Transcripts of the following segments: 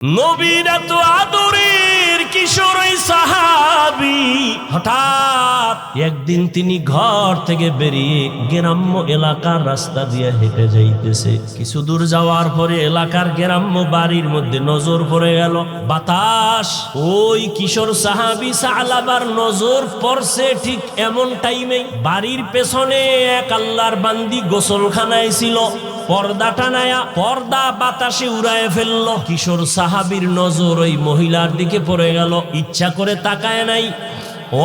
নবীর এত আদরের কিশোর ওই সাহাবী হঠাৎ একদিন তিনি ঘর থেকে বেরিয়ে গ্রাম্য এলাকার রাস্তা দিয়ে হেঁটে যাইতেছে। কিছু দূর যাওয়ার পরে এলাকার গ্রাম্য বাড়ির মধ্যে নজর পড়ে গেল। বাতাস ওই কিশোর সাহাবী সালাবার নজর পড়ছে ঠিক এমন টাইমে বাড়ির পেছনে এক আল্লাহর বান্দি গোসলখানায় ছিল। পর্দা টানায়া পর্দা বাতাসে উড়ায় ফেললো। কিশোর সাহাবীর নজর ওই মহিলার দিকে পড়ে গেল। ইচ্ছা করে তাকায় নাই,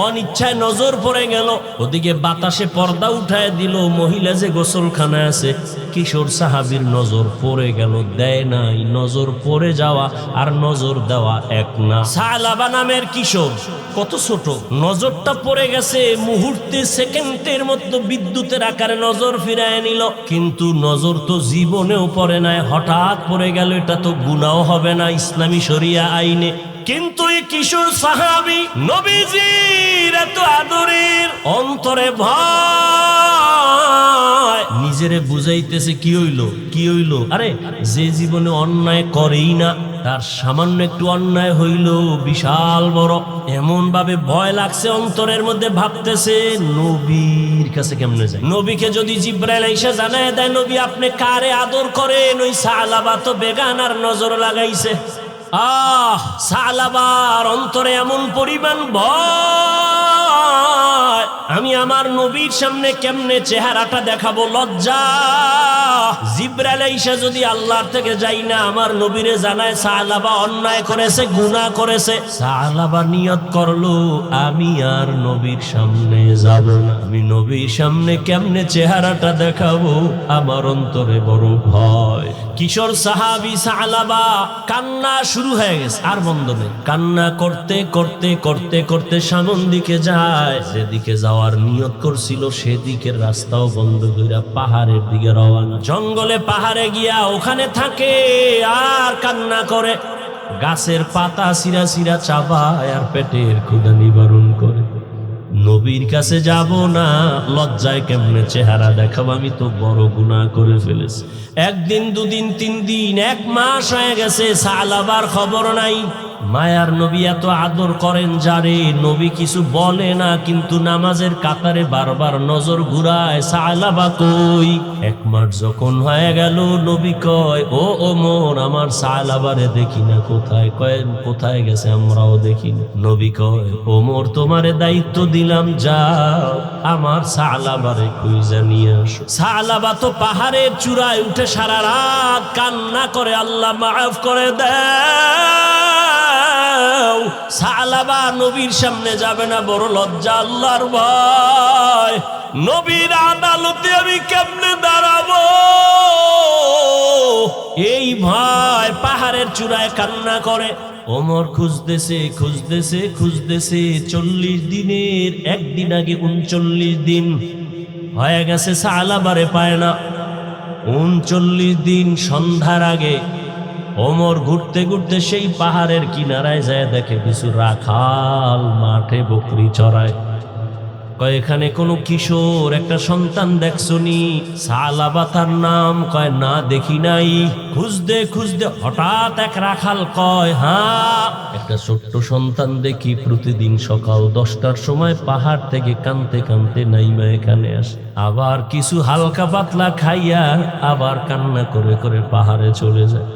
অনিচ্ছায় নজর পড়ে গেল। ওদিকে বাতাসে পর্দা উঠায় দিল। মহিলা যে গোসলখানায় আছে, কিশোর সাহাবীর নজর পড়ে গেল। দেয় নাই। নজর পড়ে যাওয়া আর নজর দেওয়া এক না। সালাবা নামের কিশোর কত ছোট, নজরটা পড়ে গেছে। মুহূর্তে সেকেন্ডের মতো বিদ্যুতের আকারে নজর ফিরায় নিল। কিন্তু নজর তো জীবনেও পড়ে নাই, হঠাৎ পড়ে গেল। এটা তো গুনাহ হবে না ইসলামী শরিয়া আইনে। কিন্তু এই কিশোর সাহাবী নবীজির এত আদরের, অন্তরে ভয়, নিজেরে বুঝাইতেছে কি হইল। আরে যে জীবনে অন্যায় করেই না, তার সামান্য একটু অন্যায় হইল বিশাল বড়। এমন ভাবে ভয় লাগছে অন্তরের মধ্যে, ভাবতেছে নবীর কাছে কেমনে যায়। নবীকে যদি জিবরাইল আইসা জানায় দেয় নবী আপনি কারে আদর করেন, ওই সালাবা তো বেগানার নজর লাগাইছে। সালাবার অন্তরে এমন পরিমাণ ভয়, আমি আমার নবীর সামনে কেমনে চেহারাটা দেখাবো, লজ্জা। জিবরাইল আইসা যদি আল্লাহর থেকে যাই না আমার নবীরে জানায় সালাবা অন্যায় করেছে, গুনাহ করেছে। সালাবা নিয়ত করলো আমি আর নবীর সামনে যাব না। আমি নবীর সামনে কেমনে চেহারাটা দেখাবো, আমার অন্তরে বড় ভয়। কিশোর সাহাবী সালাবা কান্না শুরু হয়ে গেছে, আর বন্ধ নেই। কান্না করতে করতে করতে করতে সামন দিকে যায়। যেদিকে যাওয়ার নিয়ত করছিল সেদিকের রাস্তাও বন্ধ কইরা পাহাড়ের দিকে রওনা। জঙ্গলে পাহাড়ে গিয়া ওখানে থাকে আর কান্না করে। গাছের পাতা সিরা সিরা চাবায় আর পেটের ক্ষুধা নিবারণ করে। নবীর কাছে যাব না, লজ্জায় কেমনে চেহারা দেখাবো, আমি তো বড় গুনাহ করে ফেলেছি। একদিন দুদিন তিন দিন এক মাস হয়ে গেছে, সালাবার খবর নাই। মায়ার নবী এত আদর করেন যারে, নবী কিছু বলে না, কিন্তু নামাজের কাতারে বারবার নজর ঘুরায় সালাবা কই। এক মাস যখন হয়ে গেল, নবী কয় ও ওমর আমার সালাবারে দেখি না কোথায়। কয় কোথায় গেছে, আমরাও দেখি না। নবী কয় ওমর তোমারে দায়িত্ব দিলাম, যাও আমার সালাবারে খুঁজে নিয়ে আসো। সালাবা তো পাহাড়ের চূড়ায় উঠে সারা রাত কান্না করে আল্লাহ মাফ করে দেয়। সালাবা নবীর সামনে যাবে না, বড় লজ্জা, আল্লাহর ভয়। নবীর আদালতে আমি কেমনে দাঁড়াবো, এই ভয়। পাহাড়ের চূড়ায় কান্না করে। ওমর খুঁজতেছে 40 দিনের একদিন আগে 39 দিন হয়ে গেছে, সালাবারে পায় না। 39 দিন সন্ধ্যার আগে ওমর ঘুরতে ঘুরতে সেই পাহাড়ের কিনারায় যায়, দেখে কিছু রাখাল মাঠে বকরি চড়ায়। কয় এখানে কোন কিশোর একটা সন্তান দেখছনি? সালাবা তার নাম। কয় না দেখি নাই। খুঁজতে খুঁজতে হঠাৎ এক রাখাল কয় হ্যাঁ একটা ছোট্ট সন্তান দেখি প্রতিদিন সকাল 10টার সময় পাহাড় থেকে কানতে কানতে নাইমা এখানে আসে, আবার কিছু হালকা পাতলা খাইয়া আবার কান্না করে করে পাহাড়ে চলে যায়।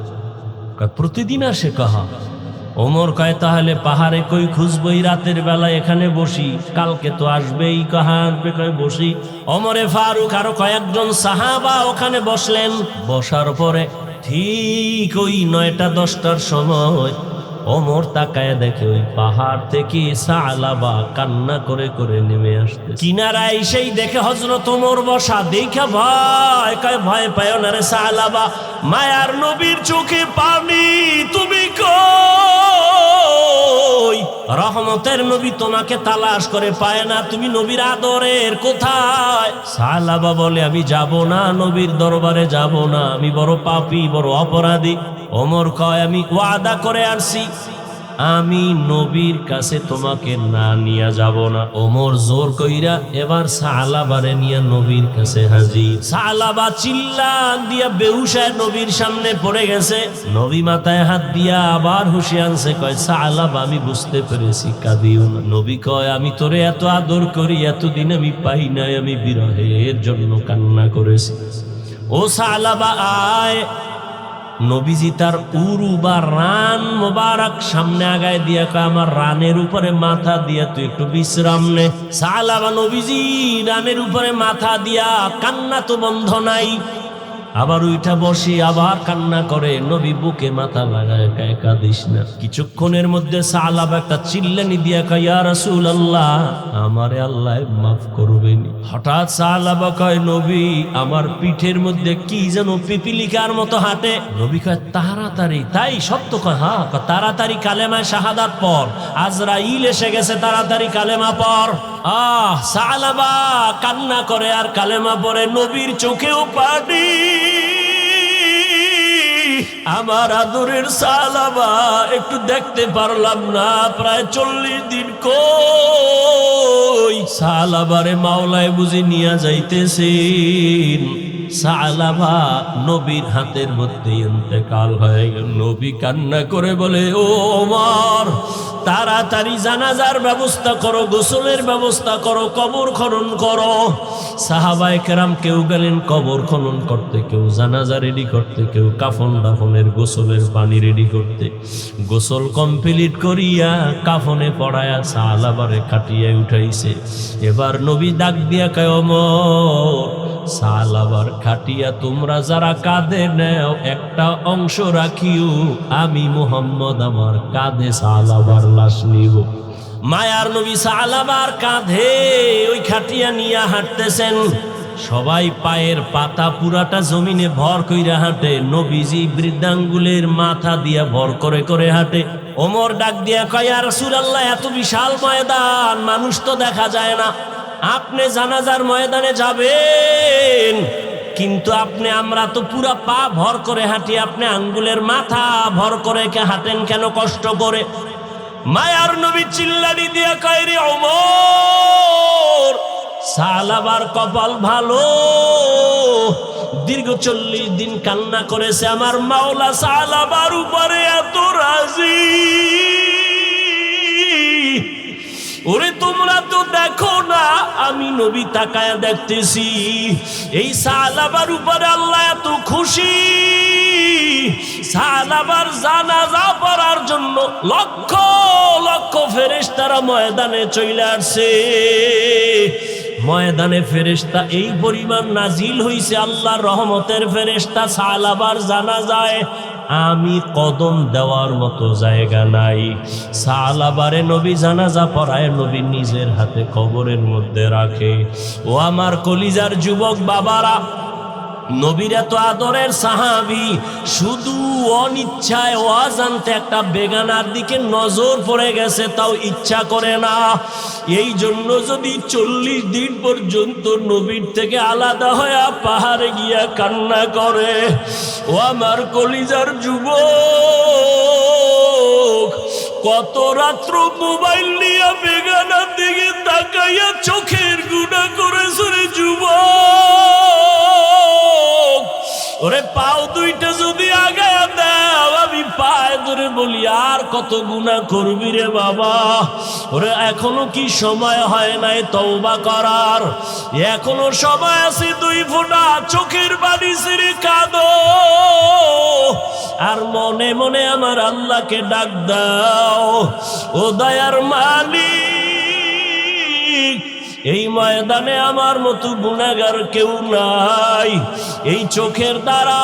প্রতিদিন আসে কাহা? ওমর কয় তাহলে পাহাড়ে কই খুঁজবই, রাতের বেলা এখানে বসি, কালকে তো আসবেই। কাহা আসবে? কয় বসি। ওমরে ফারুক আরো কয়েকজন সাহাবা ওখানে বসলেন। বসার পরে ঠিক ওই 9টা 10টার সময় ওমর তাকায় দেখে ওই পাহাড় থেকে সালাবা কান্না করে করে নেমে আসতে। কিনারায় সেই দেখে হযরত ওমর বসা, দেখে ভয়। কয় ভয় পায় না রে সালাবা, মায়ার নবীর চোখে পানি, তুমি কই? রহমতের নবী তোমাকে তালাশ করে পায় না, তুমি নবীর আদরের কোথায়? সালাবা বলে আমি যাব না, নবীর দরবারে যাব না, আমি বড় পাপী, বড় অপরাধী। ওমর কয় আমি ওয়াদা করে আসছি, আমি নবীর কাছে তোমাকে না নিয়ে যাব না। ওমর জোর কইরা এবার সালাবারে নিয়ে নবীর কাছে হাজির। সালাবা চিল্লা দিয়া বেহুশায় নবীর সামনে পড়ে গেছে। নবী মাথায় হাত দিয়া আবার হুশে আনছে, কয় সালাবা আমি বুঝতে পেরেছি, কাঁদিও না। নবী কয় আমি তোরে এত আদর করি, এতদিন আমি পাই নাই, আমি বিরহের জন্য কান্না করেছি। ও সালাবা আয়। নবীজি তার উরু বা রান মোবারক সামনে আগায় দিয়া কয় আমার রানের উপরে মাথা দিয়া তুই একটু বিশ্রাম নে। সালাবা নবীজি রানের উপরে মাথা দিয়া, কান্না তো বন্ধ নাই, আবার উইঠা বসে আবার কান্না করে। নবী বুকে মাথা লাগায় কয় কাঁদিস না। কিছুক্ষণের মধ্যে সালাবা একটা চিল্লানি দিয়া কয় ইয়া রাসূলুল্লাহ, আমারে আল্লাহ মাফ করবেন। হঠাৎ সালাবা কয় নবী আমার পিঠের মধ্যে কি যেন পিপিলিকার মতো হাঁটে। নবী কয় তাড়াতাড়ি, তাই সত্য কয় হ্যাঁ, তাড়াতাড়ি কালেমা শাহাদাত পড়, আজরাইল এসে গেছে, তাড়াতাড়ি কালেমা পড়। সালাবা কান্না করে আর কালেমা পড়ে। নবীর চোখেও পানি। আমার আদরের সালাবা একটু দেখতে পারলাম না, প্রায় 40 দিন কই। সালাবারে মাওলায় বুঝি নিয়ে যাইতেছেন। সালাবা নবীর হাতের মধ্যে ইন্তেকাল হয়ে গেল। নবী কান্না করে বলে ও ওমর, তাড়াতাড়ি জানাজার ব্যবস্থা করো, গোসলের ব্যবস্থা করো, কবর খনন করো। সাহাবায়ে কেরাম কেউ গেলেন কবর খনন করতে, কেউ জানাজা রেডি করতে, কেউ কাফন দাফনের গোসলের পানি রেডি করতে। গোসল কমপ্লিট করিয়া কাফনে পড়ায়া সালাবারে খাটিয়ে উঠাইছে। এবার নবী ডাক দিয়া কয় ওমর, সালাবার খাটিয়া তোমরা যারা কাঁধে নেও একটা অংশ রাখিও, আমি মুহাম্মদ আমার কাঁধে সালাবার লাশ নিব। মায়ার নবী সালাবার কাঁধে ওই খাটিয়া নিয়ে হাঁটতেছেন। সবাই পায়ের পাতা পুরাটা জমিনে ভর কইরা হাঁটে। নবীজি বৃদ্ধাঙ্গুলের মাথা দিয়া ভর করে করে হাঁটে। ওমর ডাক দিয়া কয় ইয়া রাসূলুল্লাহ, এত বিশাল ময়দান, মানুষ তো দেখা যায় না, আপনি জানাজার ময়দানে যাবেন, কিন্তু আমরা তো পুরা পা ভর করে হাঁটি, আপনি আঙ্গুলের মাথা ভর করে হাঁটেন কেন কষ্ট করে? মায়ার নবী চিল্লানি দিয়া কয় রে ওমর, সালাবার কপাল ভালো, দীর্ঘ 40 দিন কান্না করেছে, আমার মাওলা সালাবার উপরে এত রাজি। ওরে তোমরা তো দেখো না, আমি নবী তাকায়া দেখতেছি, এই সালাবার উপরে আল্লাহ এত খুশি। সালাবার জানাজা পড়ার জন্য লক্ষ লক্ষ ফেরেশতারা ময়দানে চলে আসছে। ময়দানে ফেরেশতা এই পরিমাণ নাজিল হইছে, আল্লাহর রহমতের ফেরেশতা সালাবার জানাজায় আমি কদম দেওয়ার মতো জায়গা নাই। সালাবারে নবী জানাজা পড়ায়, নবী নিজের হাতে কবরের মধ্যে রাখে। ও আমার কলিজার যুবক বাবারা, নবীর এত আদরের সাহাবী শুধু অনিচ্ছায় অজান্তে একটা বেগানার দিকে নজর পড়ে গেছে, তাও ইচ্ছা করে না। এই জন্য যদি 40 দিন পর্যন্ত নবীর থেকে আলাদা হয়ে পাহাড়ে গিয়া কান্না করে। ও আমার কলিজার যুবক, কত রাত্র মোবাইল নিয়ে বেগানার দিকে তাকাইয়া চোখের গুনাহ করেছে রে যুবক। ওরে পাও দুইটা যদি আগায়া দাও, আমি পায়ে ধরে বলি আর কত গুনাহ করবি রে বাবা। ওরে এখনো কি সময় হয় নাই তওবা করার? এখনো সময় আছে, 2 ফোঁটা চোখের পানি ছেড়ে কাঁদো আর মনে মনে আমার আল্লাহকে ডাক দাও। ও দয়ার মালিক, এই ময়দানে আমার মতো গুনাহগার কেউ নাই। এই চোখের দ্বারা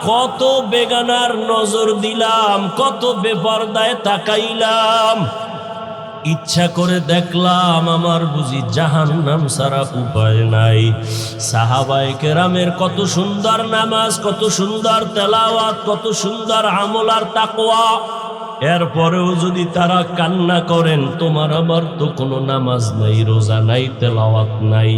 কত বেগানার নজর দিলাম, কত বেপরদায় তাকাইলাম, ইচ্ছা করে দেখলাম আমার বুঝি জাহান্নাম ছাড়া উপায় নাই। সাহাবায়ে কেরামের কত সুন্দর নামাজ, কত সুন্দর তেলাওয়াত, কত সুন্দর আমল আর তাকওয়া, এরপরেও যদি তারা কান্না করেন, তোমার আমার তো কোনো নামাজ নাই, রোজা নাই, তেলাওয়াত নাই।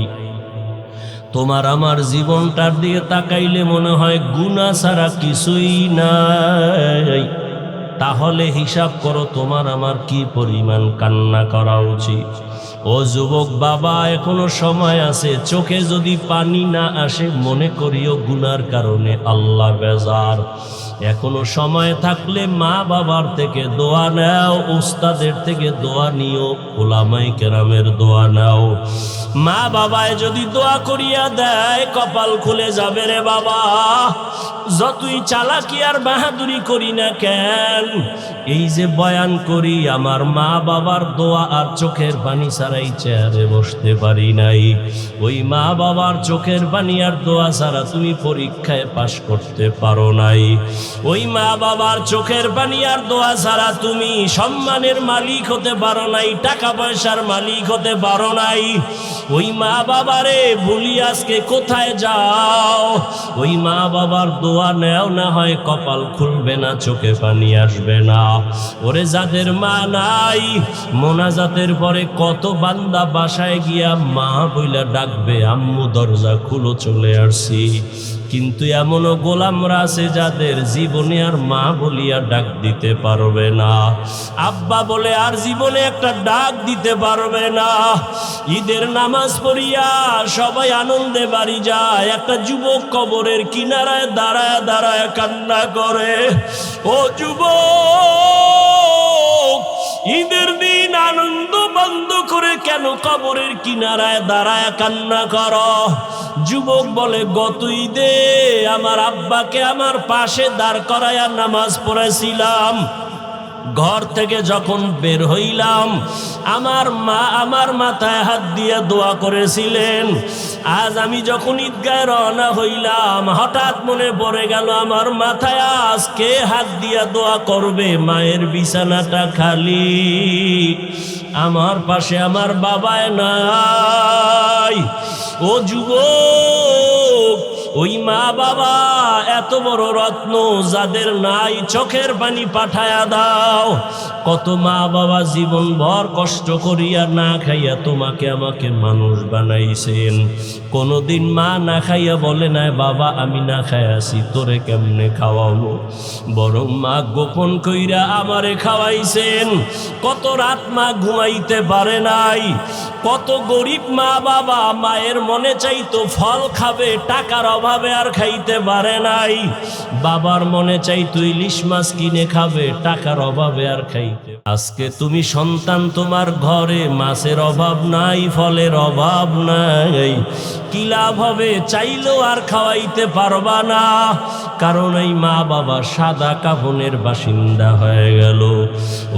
তোমার আমার জীবনটার দিকে তাকাইলে মনে হয় গুনাহ ছাড়া কিছুই নাই। তাহলে হিসাব করো তোমার আমার কি পরিমাণ কান্না করা উচিত। ও যুবক বাবা, এখনো সময় আছে। চোখে যদি পানি না আসে মনে করিও গুনার কারণে আল্লাহ বেজার। এখনো সময় থাকলে মা বাবার থেকে দোয়া নাও, উস্তাদের থেকে দোয়া নিও, ওলামায়ে কেরামের দোয়া নাও। মা বাবায় যদি দোয়া করিয়া দেয় কপাল খুলে যাবে রে বাবা। যতই চালাকি আর বাহাদুরি করি না কেন, এই যে বয়ান করি, আমার মা বাবার দোয়া আর চোখের পানি ছাড়াই চেয়ারে বসতে পারি নাই। ওই মা বাবার চোখের পানি আর দোয়া ছাড়া তুমি পরীক্ষায় পাশ করতে পারো নাই। ওই মা বাবার চোখের পানি আর দোয়া ছাড়া তুমি সম্মানের মালিক হতে পারো নাই, টাকা পয়সার মালিক হতে পারো নাই। ওই মা বাবারে ভুলি আজকে কোথায় যাও? ওই মা বাবার দোয়া নেও, না হয় কপাল খুলবে না, চোখে পানি আসবে না। ওরে যাদের মা নাই, মোনাজাতের পরে কত বান্দা বাসায় গিয়া মা বইলা ডাকবে, আম্মু দরজা খুলো চলে আসছি। কিন্তু এমনও গোলামরা আছে যাদের জীবনে আর মা বলিয়া ডাক দিতে পারবে না, আব্বা বলে আর জীবনে একটা ডাক দিতে পারবে না। ঈদের নামাজ পড়িয়া সবাই আনন্দে বাড়ি যায়, একটা যুবক কবরের কিনারায় দাঁড়ায় দাঁড়ায় কান্না করে। ও যুবক, ঈদের দিন আনন্দ বন্ধ করে কেন কবরের কিনারায় দাঁড়ায় কান্না করো? যুবক বলে, গত ঈদে আমার আব্বাকে আমার পাশে দাঁড় করায়া নামাজ পড়েছিলাম। ঘর থেকে যখন বের হইলাম আমার মা আমার মাথায় হাত দিয়ে দোয়া করেছিলেন। আজ আমি যখন ঈদগায় রওনা হইলাম হঠাৎ মনে পড়ে গেল আমার মাথায় আজকে হাত দিয়া দোয়া করবে। মায়ের বিছানাটা খালি, আমার পাশে আমার বাবায় নাই। ও যুবক, ওই মা বাবা এত বড় রত্ন যাদের নাই, চোখের পানি পাঠায়া দাও। কত মা বাবা জীবন ভর কষ্ট করিয়া না খাইয়া তোমাকে আমাকে মানুষ বানাইছেন। কোনোদিন মা না খাইয়া বলে নাই বাবা আমি না খাইয়াছি, তোরে কেমনে খাওয়াবো, বরং মা গোপন কইরা আমারে খাওয়াইছেন। কত রাত মা ঘুমাইতে পারে নাই। কত গরিব মা বাবা মায়ের মনে চাইতো ফল খাবে, টাকার অভাবে আর খাইতে পারে নাই। বাবার মনে চাইতো ইলিশ মাছ কিনে খাবে, টাকার অভাবে আর খাইতে। আজকে তুমি সন্তান, তোমার ঘরে মাছের অভাব নাই, ফলের অভাব নাই, কি লাভ হবে? চাইলেও আর খাওয়াইতে পারবা না, কারণ এই মা বাবা সাদা কাফনের বাসিন্দা হয়ে গেল।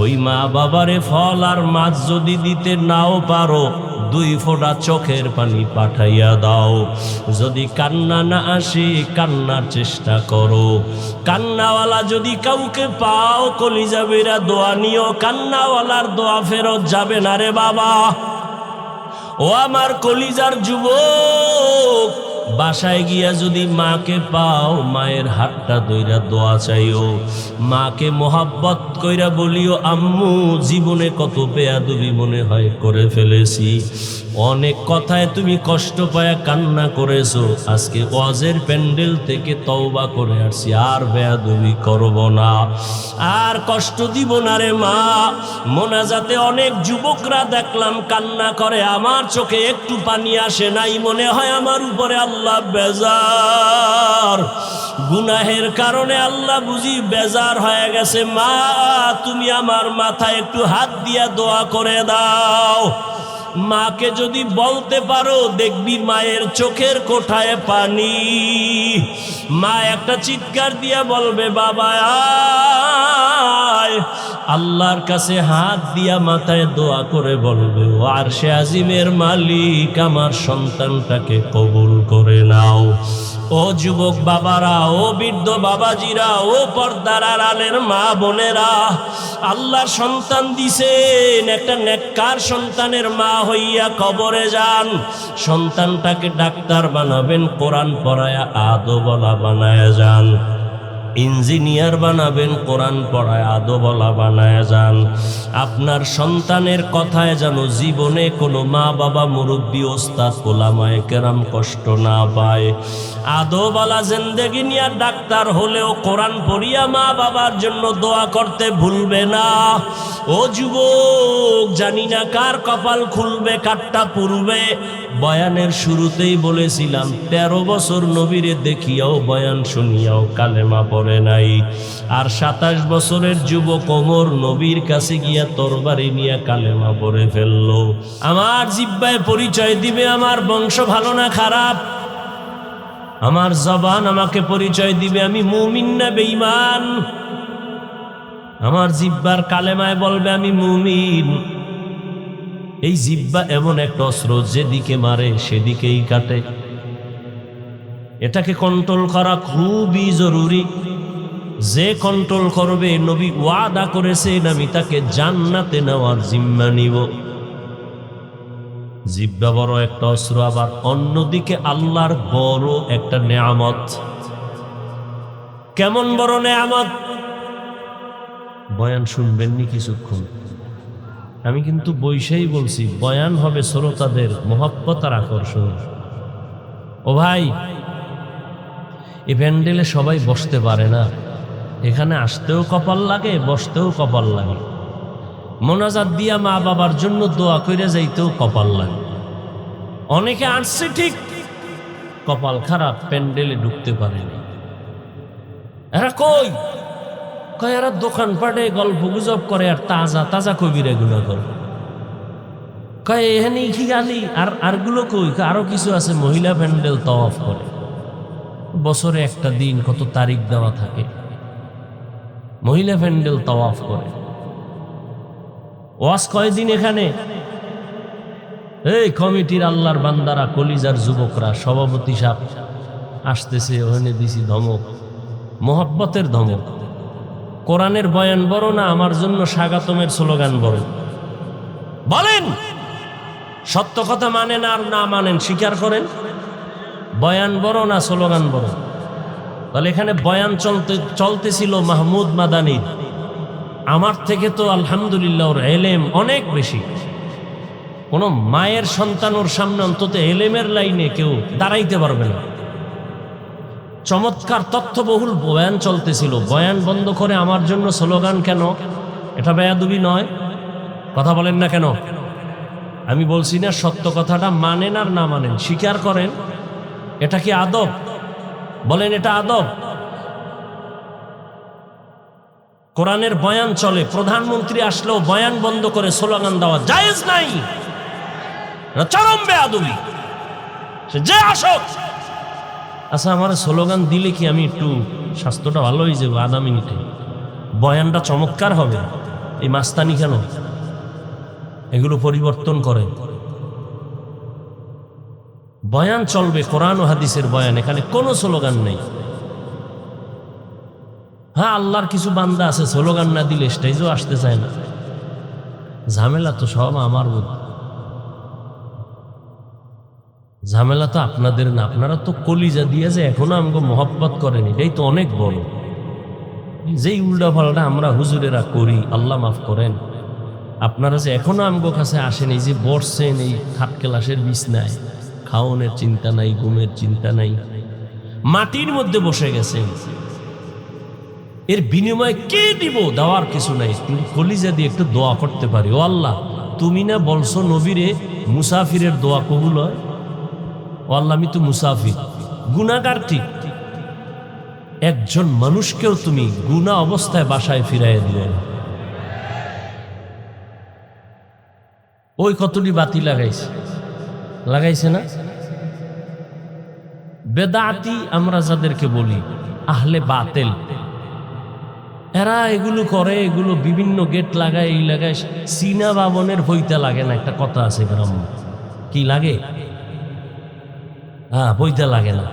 ওই মা বাবারে ফল আর মাছ যদি দিতে নাও পারো, 2 ফোঁটা চোখের পানি পাঠাইয়া দাও। যদি কান্না না আসে কান্নার চেষ্টা করো। কান্নাওয়ালা যদি কাউকে পাও কলিজা বেরা দোয়া নিও, কান্নাওয়ালার দোয়া ফেরত যাবে না রে বাবা। ও আমার কলিজার যুবক, বাসায় গিয়া যদি মাকে পাও মায়ের হাতটা ধইরা দোয়া চাইও। মাকে মোহাব্বত কইরা বলিও আম্মু জীবনে কত বেয়াদবি মনে হয় করে ফেলেছি, অনেক কথায় তুমি কষ্ট পায়া কান্না করেছো, আজকে ওয়াজের প্যান্ডেল থেকে তওবা করে আসছি, আর বেয়াদবি করব না, আর কষ্ট দিব না রে মা। মোনাজাতে অনেক যুবকরা দেখলাম কান্না করে, আমার চোখে একটু পানি আসে নাই, মনে হয় আমার উপরে আল্লাহ বেজার, গুনাহের কারণে আল্লাহ বুঝি বেজার হয়ে গেছে। মা তুমি আমার মাথায় একটু হাত দিয়া দোয়া করে দাও। মাকে যদি বলতে পারো দেখবি মায়ের চোখের কোঠায় পানি। মা একটা চিৎকার দিয়া বলবে বাবা আয়, আল্লাহর কাছে হাত দিয়া মাথায় দোয়া করে বলবে ও আরশে আজিমের মালিক আমার সন্তানটাকে কবুল করে নাও। ও যুবক বাবারা, ও বৃদ্ধ বাবাজিরা, ও পর্দার আড়ালের মা বোনেরা, আল্লাহর সন্তান দিছেন, একটা নেককার সন্তানের মা হইয়া কবরে যান। সন্তানটাকে ডাক্তার বানাবেন, কোরআন পড়ায়া আদবলা বানায়া যান। ইঞ্জিনিয়ার বানাবেন, কোরআন পড়ায় আদবলা বানায় যান। আপনার সন্তানের কথায় যেন জীবনে কোনো মা বাবা মুরব্বী ওস্তাদ ওলামায়ে কেরাম কষ্ট না পায়। আদোবালা জিন্দেগি নিয়ে ডাক্তার হলেও কোরআন পড়িয়া মা বাবার জন্য দোয়া করতে ভুলবে না। ও যুবক, জানি না কার কপাল খুলবে কারটা পুরবে। বয়ানের শুরুতেই বলেছিলাম 13 বছর নবীরে দেখিয়াও বয়ান শুনিয়াও কালেমা পড়ে নাই। আর 27 বছরের যুবক ওমর নবীর কাছে গিয়া তরবারি নিয়ে কালেমা পড়ে ফেললো। আমার জিহ্বায় পরিচয় দিবে আমার বংশ ভালো না খারাপ। আমার জবান আমাকে পরিচয় দিবে আমি মুমিন না বেঈমান। আমার জিহ্বার কালেমায় বলবে আমি মুমিন। এই জিহ্বা এমন একটা অস্ত্র, যেদিকে মারে সেদিকেই কাটে। এটাকে কন্ট্রোল করা খুবই জরুরি। যে কন্ট্রোল করবে, নবী ওয়াদা করেছেন আমি তাকে জান্নাতে নেওয়ার জিম্মা নিব। জিহ্বা বড় একটা অস্ত্র, আবার অন্যদিকে আল্লাহর বড় একটা নেয়ামত। কেমন বড় নেয়ামত? বয়ান শুনবেননি কিছুক্ষণ? আমি কিন্তু বৈশাই বলছি, বয়ান হবে শ্রোতাদের মহব্বত আর আকর্ষণ। ও ভাই, এই প্যান্ডেলে সবাই বসতে পারে না। এখানে আসতেও কপাল লাগে, বসতেও কপাল লাগে। মোনাজাত দিয়া মা বাবার জন্য দোয়া কইরা যাইতেও কপাল লাগে। অনেকে আসছে ঠিক, কপাল খারাপ, প্যান্ডেলে ঢুকতে পারেনি। এরা কই? এরা দোকানপাটে গল্প গুজব করে আর তাজা তাজা কবিরা গুলো করে। এখানে কি গালি? আর গুলো কই? আরো কিছু আছে, মহিলা প্যান্ডেল তওয়াফ করে। বছরে একটা দিন, কত তারিখ দেওয়া থাকে, মহিলা প্যান্ডেল তওয়াফ করে। ওয়াজ কয়দিন এখানে? এই কমিটির আল্লাহর বান্দারা, কলিজার যুবকরা, সভাপতি সাহেব আসতেছে, ওখানে দিছি ধমক, মোহাব্বতের ধমক। কোরআনের বয়ান বড় না আমার জন্য স্বাগতমের স্লোগান বড়? বলেন, সত্য কথা মানেন আর না মানেন স্বীকার করেন। বয়ান বড় না স্লোগান বড়? তাহলে এখানে বয়ান চলতেছিল মাহমুদ মাদানির। আমার থেকে তো আলহামদুলিল্লাহ ওর এলেম অনেক বেশি। কোন মায়ের সন্তান ওর সামনে অন্তত এলেমের লাইনে কেউ দাঁড়াইতে পারবে না। চমৎকার তথ্যবহুল বয়ান চলতেছিল। বয়ান বন্ধ করে আমার জন্য স্লোগান কেন? এটা বেয়াদবি নয়? কথা বলেন না কেন? আমি বলছি না সত্য কথাটা মানেন আর না মানেন স্বীকার করেন। এটা কি আদব? বলেন, এটা আদব? কোরআনের বয়ান চলে, প্রধানমন্ত্রী আসলেও বয়ান বন্ধ করে স্লোগান দেওয়া জায়েজ নাই। চরম বেয়াদবি। সে যে আসুক। আচ্ছা, আমার স্লোগান দিলে কি আমি একটু স্বাস্থ্যটা ভালো হয়ে যাবে আধা মিনিটে? বয়ানটা চমৎকার হবে। এই মাস্তানি কেন? এগুলো পরিবর্তন করে। বয়ান চলবে, কোরআন ও হাদিসের বয়ান, এখানে কোনো স্লোগান নেই। হ্যাঁ, আল্লাহর কিছু বান্দা আছে স্লোগান না দিলে স্টেজও আসতে চায় না। ঝামেলা তো সব আমার মধ্যে। ঝামেলা তো আপনাদের না। আপনারা তো কলিজা দিয়ে যে এখনো আমাকে মহব্বত করেন, এটাই তো অনেক বড়। যেই উল্টা পাল্টা আমরা হুজুরেরা করি, আল্লাহ মাফ করেন। আপনারা যে এখনো আমগো কাছে আসেন, এই যে বসছেন এই খাট ক্লাসের বিছনায়, খাওনের চিন্তা নাই, ঘুমের চিন্তা নাই, মাটির মধ্যে বসে গেছেন, এর বিনিময়ে কে দিব? দেওয়ার কিছু নাই। কিন্তু কলিজা দিয়ে একটু দোয়া করতে পারি। ও আল্লাহ, তুমি না বলছো নবীরে মুসাফিরের দোয়া কবুল হয়? ও আল্লাহ, আমি তো মুসাফির, গুনাহগার ঠিক। একজন মানুষকেও তুমি গুনাহ অবস্থায় বাসায় ফিরাইয়া দিবে না। ওই কতটি বাতি লাগাইছে না? বেদাতি আমরা যাদেরকে বলি, আহলে বাতেল, এরা এগুলো করে, এগুলো বিভিন্ন গেট লাগায়, এই লাগায়। চীনা বাবনের বইতে লাগে না, একটা কথা আছে গ্রাম, কি লাগে? হ্যাঁ, বইতে লাগে না।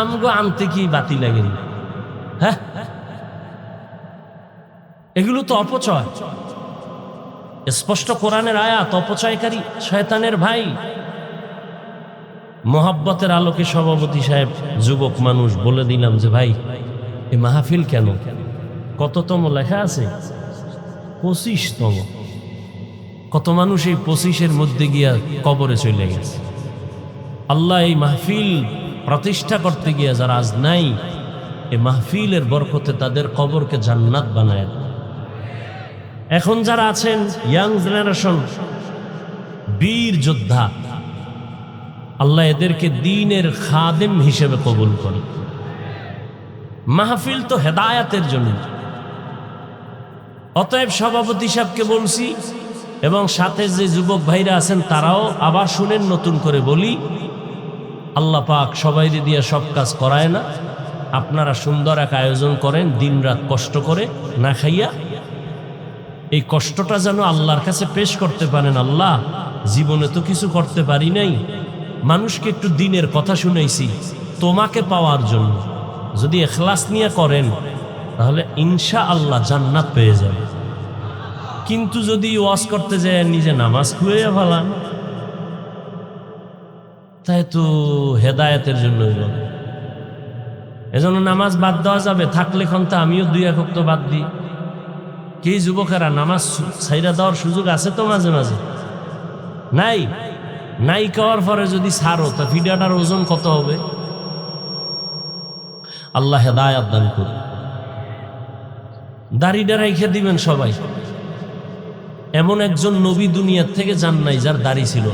আমগো আনতে কি বাতি লাগেনি? হ্যাঁ, এগুলো তো অপচয়। স্পষ্ট কোরআনের আয়াত, অপচয়কারী শয়তানের ভাই। মোহাব্বতের আলোকে সভাপতি সাহেব, যুবক মানুষ, বলে দিলাম যে ভাই, এই মাহফিল কেন? কততম লেখা আছে? 25তম। কত মানুষ এই 25-এর মধ্যে গিয়া কবরে চলে গেছে। আল্লাহ এই মাহফিল প্রতিষ্ঠা করতে গিয়ে যারা আজ নাই, এ মাহফিলের বরকতে তাদের কবরকে জান্নাত বানায়। এখন যারা আছেন ইয়াং জেনারেশন, বীর যোদ্ধা, আল্লাহ এদেরকে দ্বীনের খাদেম হিসেবে কবুল করে। মাহফিল তো হেদায়াতের জন্য। অতএব সভাপতি সাহেবকে বলছি এবং সাথে যে যুবক ভাইরা আছেন তারাও আবার শুনেন, নতুন করে বলি, আল্লাহ পাক সবাই দিয়ে সব কাজ করায় না। আপনারা সুন্দর এক আয়োজন করেন, দিনরাত কষ্ট করে না খাইয়া, এই কষ্টটা যেন আল্লাহর কাছে পেশ করতে পারেন। আল্লাহ, জীবনে তো কিছু করতে পারি নাই, মানুষকে একটু দিনের কথা শুনাইছি তোমাকে পাওয়ার জন্য। যদি ইখলাস নিয়ে করেন তাহলে ইনশাআল্লাহ জান্নাত পেয়ে যাবে। কিন্তু যদি ওয়াজ করতে যায় নিজে নামাজ খুঁয়ে ফেলান, তাই তো হেদায়েতের জন্যই বলে। এজন্য নামাজ বাদ দেওয়া যাবে, থাকলে ক্ষমতা আমিও 2 এক ওয়াক্ত বাদ দিই। কি যুবকেরা নামাজ ছাইরা দেওয়ার সুযোগ আছে তো মাঝে মাঝে? নাই। নাই খাওয়ার পরে যদি ছাড়ো তা ভিডিওটার ওজন কত হবে? আল্লাহ হেদায়াত দান করুন। দাড়িটা রেখে দিবেন সবাই। এমন একজন নবী দুনিয়ার থেকে যান নাই যার দাড়ি ছিল।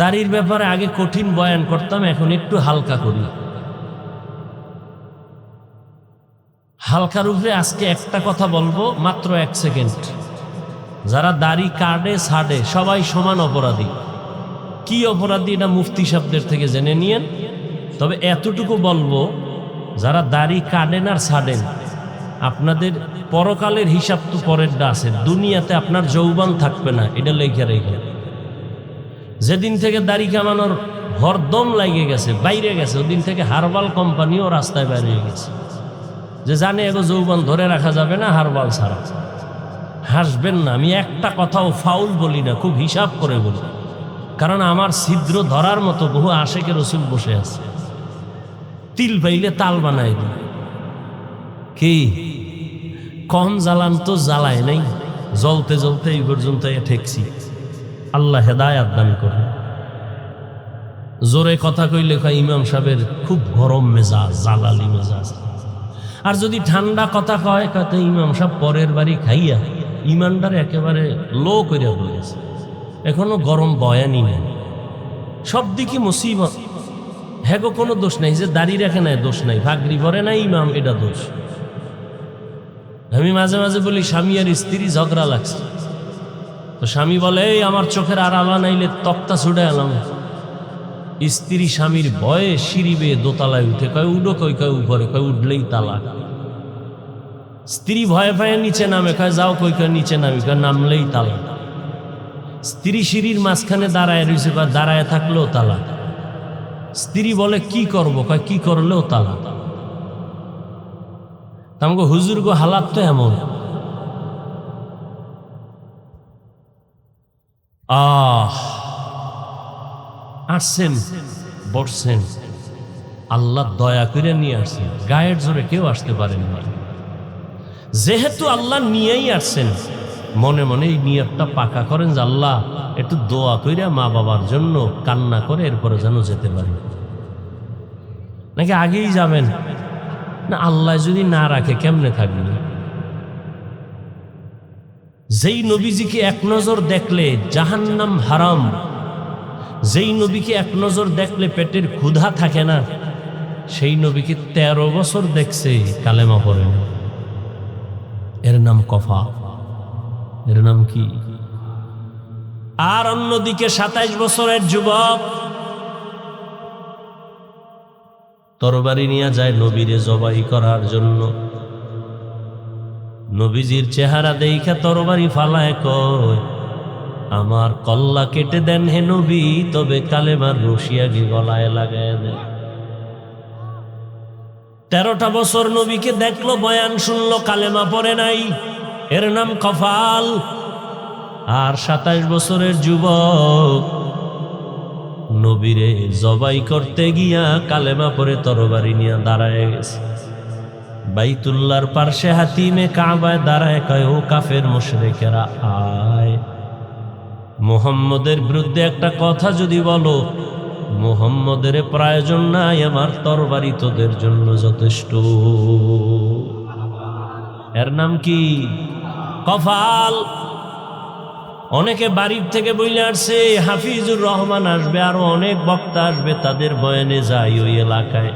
দাড়ির ব্যাপারে আগে কঠিন বয়ান করতাম, এখন একটু হালকা করি। হালকার উপরে আজকে একটা কথা বলবো, মাত্র 1 সেকেন্ড। যারা দাড়ি কাটে ছাড়ে সবাই সমান অপরাধী। কি অপরাধী এটা মুফতি সাহেবদের থেকে জেনে নিয়েন। তবে এতটুকু বলবো, যারা দাড়ি কাটেন আর ছাড়েন, আপনাদের পরকালের হিসাব তো পরেরটা আছে। দুনিয়াতে আপনার যৌবন থাকবে না, এটা লেখা রেখে। যেদিন থেকে দাড়ি কামানোর হরদম লাগিয়ে গেছে, বাইরে গেছে, ওদিন থেকে হারবাল কোম্পানিও রাস্তায় বাইরে গেছে, যে জানে এগো যৌবন ধরে রাখা যাবে না হারবাল ছাড়া। হাসবেন না, আমি একটা কথাও ফাউল বলি না, খুব হিসাব করে বলি। কারণ আমার ছিদ্র ধরার মতো বহু আশেকের রসুল বসে আছে, তিল পাইলে তাল বানায় দিই। কি কম জ্বালান তো জ্বালায় নাই, জ্বলতে জ্বলতে এই পর্যন্ত ঠেকছি। আল্লাহ হেদায়াত দান করুন। জোরে কথা কইলে কয় ইমাম সাহেবের খুব গরম মেজাজ, জালালি মেজাজ। আর যদি ঠান্ডা কথা কয় কত ইমাম সাহেব পরের বাড়ি খাইয়া ইমানদার একেবারে লো করে বলেছে, এখনো গরম বয়ানই নেই। সব দিকে মুসিবত। হ্যাঁ গো, কোনো দোষ নাই, যে দাঁড়িয়ে রাখে নাই দোষ নাই, ভাগরি ভরে নাই ইমাম, এটা দোষ। আমি মাঝে মাঝে বলি স্বামী আর স্ত্রী ঝগড়া লাগছে, তো স্বামী বলে এই আমার চোখের আড়ালা নাইলে তক্তা ছুটে এলাম। স্ত্রী স্বামীর ভয়ে সিঁড়ি বেয়ে দোতলায় উঠে, কয় উডো, কই কয় উপরে, কয় উঠলেই তালাক। স্ত্রী ভয়ে ভয়ে নিচে নামে, কয় যাও, কই কয় নিচে নামি, কয় নামলেই তালাক। স্ত্রী সিঁড়ির মাঝখানে দাঁড়ায় রয়েছে, কয় দাঁড়ায় থাকলেও তালাক। স্ত্রী বলে কি করব, কয় কি করলেও তালাক। আমাকে হুজুর গো হালাত তো এমন। আসছেন, বসছেন, আল্লাহ দয়া করে নিয়ে আসছেন, গায়ের জোরে কেউ আসতে পারেন না। যেহেতু আল্লাহ নিয়েই আসছেন, মনে মনে এই নিয়তটা পাকা করেন যে আল্লাহ একটু দোয়া কইরা মা বাবার জন্য কান্না করে এরপরে যেন যেতে পারি। নাকি আগেই যাবেন? না, আল্লাহ যদি না রাখে কেমনে থাকবেন? যেই নবীজিকে এক নজর দেখলে জাহান্নাম হারাম, যেই নবীকে এক নজর দেখলে পেটের ক্ষুধা থাকে না, সেই নবীকে 13 বছর দেখছে, কালেমা পড়ে না। এর নাম কফা, এর নাম কি? আর অন্যদিকে 27 বছরের যুবক তরবারি নিয়ে যায় নবীরে জবাই করার জন্য। নবীজির চেহারা দেইখা তরবারি ফালায়, কয় আমার কল্লা কেটে দেন হে নবী, তবে কালেমার রশিয়াগি গলায় লাগায় দেন। 13টা বছর নবীকে দেখলো, বয়ান শুনলো, কালেমা পড়ে নাই, এর নাম কফাল। আর 27 বছরের যুবক নবীরে জবাই করতে গিয়া কালেমা পড়ে তরবারি নিয়ে দাঁড়ায় গেছে। বাইতুল্লাহর পার্শ্বে হাতিমে কাবায় দাঁড়ায়, কয় ও কাফের মুশরিকেরা, আয় মুহাম্মদের বিরুদ্ধে একটা কথা যদি বলো, মুহাম্মদের প্রয়োজন নাই, আমার তরবারি তোদের জন্য যথেষ্ট। এর নাম কি? কফাল। অনেকে বাড়ির থেকে বইলে আসছে হাফিজুর রহমান আসবে, আরো অনেক বক্তা আসবে, তাদের বয়ানে যাই ওই এলাকায়,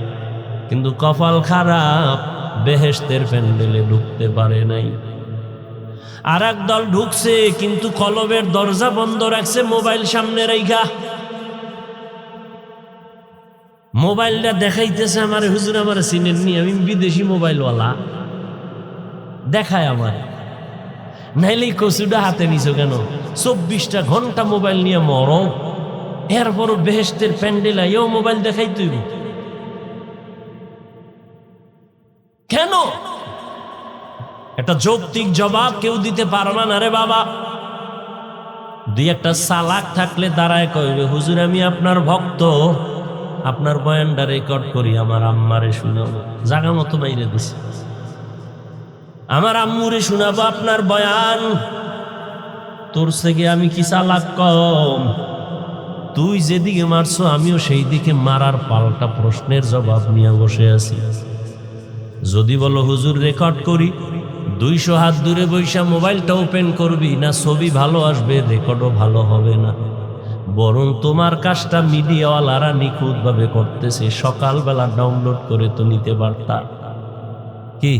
কিন্তু কপাল খারাপ, বেহেশতের প্যান্ডেলে ঢুকতে পারে নাই। আর এক দল ঢুকছে কিন্তু কলবের দরজা বন্ধ রাখছে, মোবাইল সামনে রাইখা। মোবাইলটা দেখাইতেছে আমার, হুজুর আমার চিনেননি, আমি বিদেশি মোবাইলওয়ালা, দেখায় আমার। নাইলে কচুটা হাতে নিছো কেন? 24টা ঘন্টা মোবাইল নিয়ে মরো, এরপরও বেহেশতের প্যান্ডেল আইও মোবাইল দেখাই তুই কেন? একটা যৌক্তিক জবাব কেউ দিতে পারবা না রে বাবা। দুই একটা সালাক থাকলে দাঁড়ায় কইবে, হুজুর আমি আপনার ভক্ত, আপনার বয়ানটা রেকর্ড করি, আমার আম্মারে শুনাবো। জাগা মতো বাইরে দিছে, আমার আম্মুরে শুনাবো আপনার বয়ান। তোর থেকে আমি কি চালাক কম? তুই যেদিকে মারছো আমিও সেই দিকে মারার পাল্টা প্রশ্নের জবাব নিয়ে বসে আছি। যদি বলো হুজুর রেকর্ড করি, 200 হাত দূরে বৈশা মোবাইলটা ওপেন করবি না, ছবি ভালো আসবে, রেকর্ডও ভালো হবে না। বরং তোমার কাজটা মিডিয়াওয়ালারা নিখুঁত ভাবে করতেছে, সকালবেলা ডাউনলোড করে তো নিতে পারতা। কি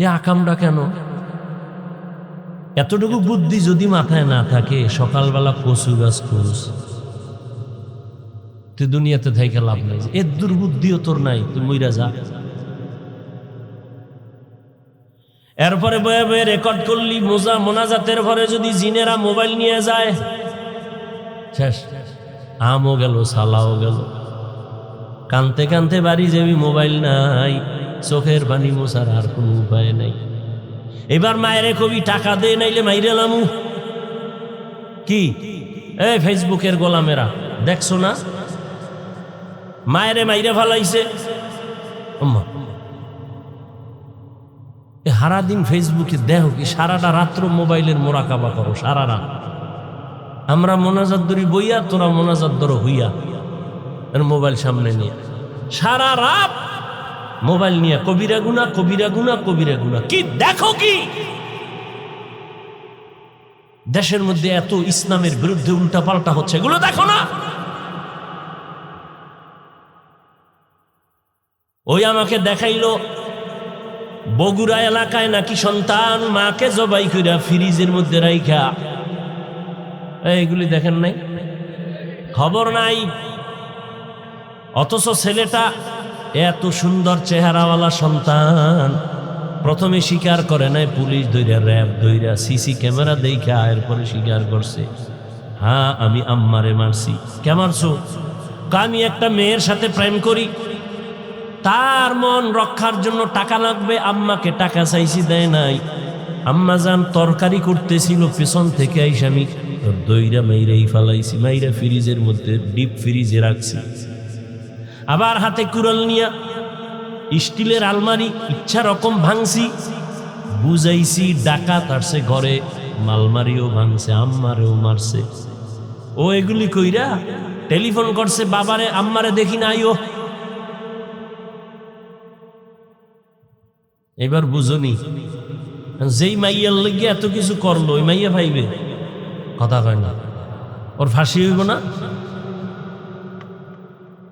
এ আকামটা কেন? এতটুকু বুদ্ধি যদি মাথায় না থাকে, সকালবেলা কচু গাছ খুঁজ, তুই দুনিয়াতে থেকে লাভ নাই। এর দুর্বুদ্ধিও তোর নাই, তুই মইরা যা। এরপরে বয়ে বয়ে রেকর্ড করলি, মোনাজাতের ঘরে যদি জিনেরা মোবাইল নিয়ে যায়, শেষ, আমও গেল, সালাও গেল। কানতে কানতে বাড়ি যাবি, মোবাইল নাই, চোখের পানি মোছার আর কোনো উপায় নাই। এবার মায়েরে কবি টাকা দে, নাইলে মাইরে লামু। কি এই ফেসবুকের গোলামেরা দেখছো না, মায়েরে মাইরে ফালাইছে। সারা দিন ফেসবুকে দেখো কি, সারাটা রাত্র মোবাইলের মোরাকাবা করো সারা রাত। আমরা মোনাজাত ধরি বইয়া, তোরা মোনাজাত ধরো হইয়া, মোবাইল সামনে নিয়ে সারা রাত মোবাইল নিয়ে কবিরা গুনা, কবিরা গুনা, কবিরা গুনা। কি দেখো কি দেশের মধ্যে এত ইসলামের বিরুদ্ধে উল্টা পাল্টা হচ্ছে, এগুলো দেখো না? ওই আমাকে দেখাইলো বগুড়া এলাকায় নাকি সন্তান মাকে জবাই কইরা ফ্রিজের মধ্যে রাইখা, এইগুলি দেখেন নাই? খবর নাই। অথচ ছেলেটা এত সুন্দর চেহারাওয়ালা সন্তান, প্রথমে স্বীকার করে নাই, পুলিশ ধইরা, র্যাব ধইরা, সিসি ক্যামেরা দেখা এরপরে স্বীকার করছে, হ্যাঁ আমি আম্মারে মারছি। কে মারছো? আমি একটা মেয়ের সাথে প্রেম করি, তার মন রক্ষার জন্য টাকা লাগবে, আম্মাকে টাকা চাইছি, দেয় নাই। আম্মা যান তরকারি করতেছিল, পেছন থেকে আইসা আমি দইরা মাইরাই ফালাইছি, মাইরা ফ্রিজের মধ্যে ডিপ ফ্রিজে রাখছি। আবার হাতে কুড়াল নিয়া স্টিলের আলমারি ইচ্ছা রকম ভাঙছি, বুঝাইছি ডাকাত আসছে ঘরে, মালমারিও ভাঙছে, আম্মারেও মারছে। ও এগুলি কইরা টেলিফোন করছে বাবারে, আম্মারে দেখি না আইও। এবার বুঝনি, যেই মাইয়ার লেগে এত কিছু করলো, ওই মাইয়া ভাইবে কথা কয় না, ওর ফাঁসি হইব না?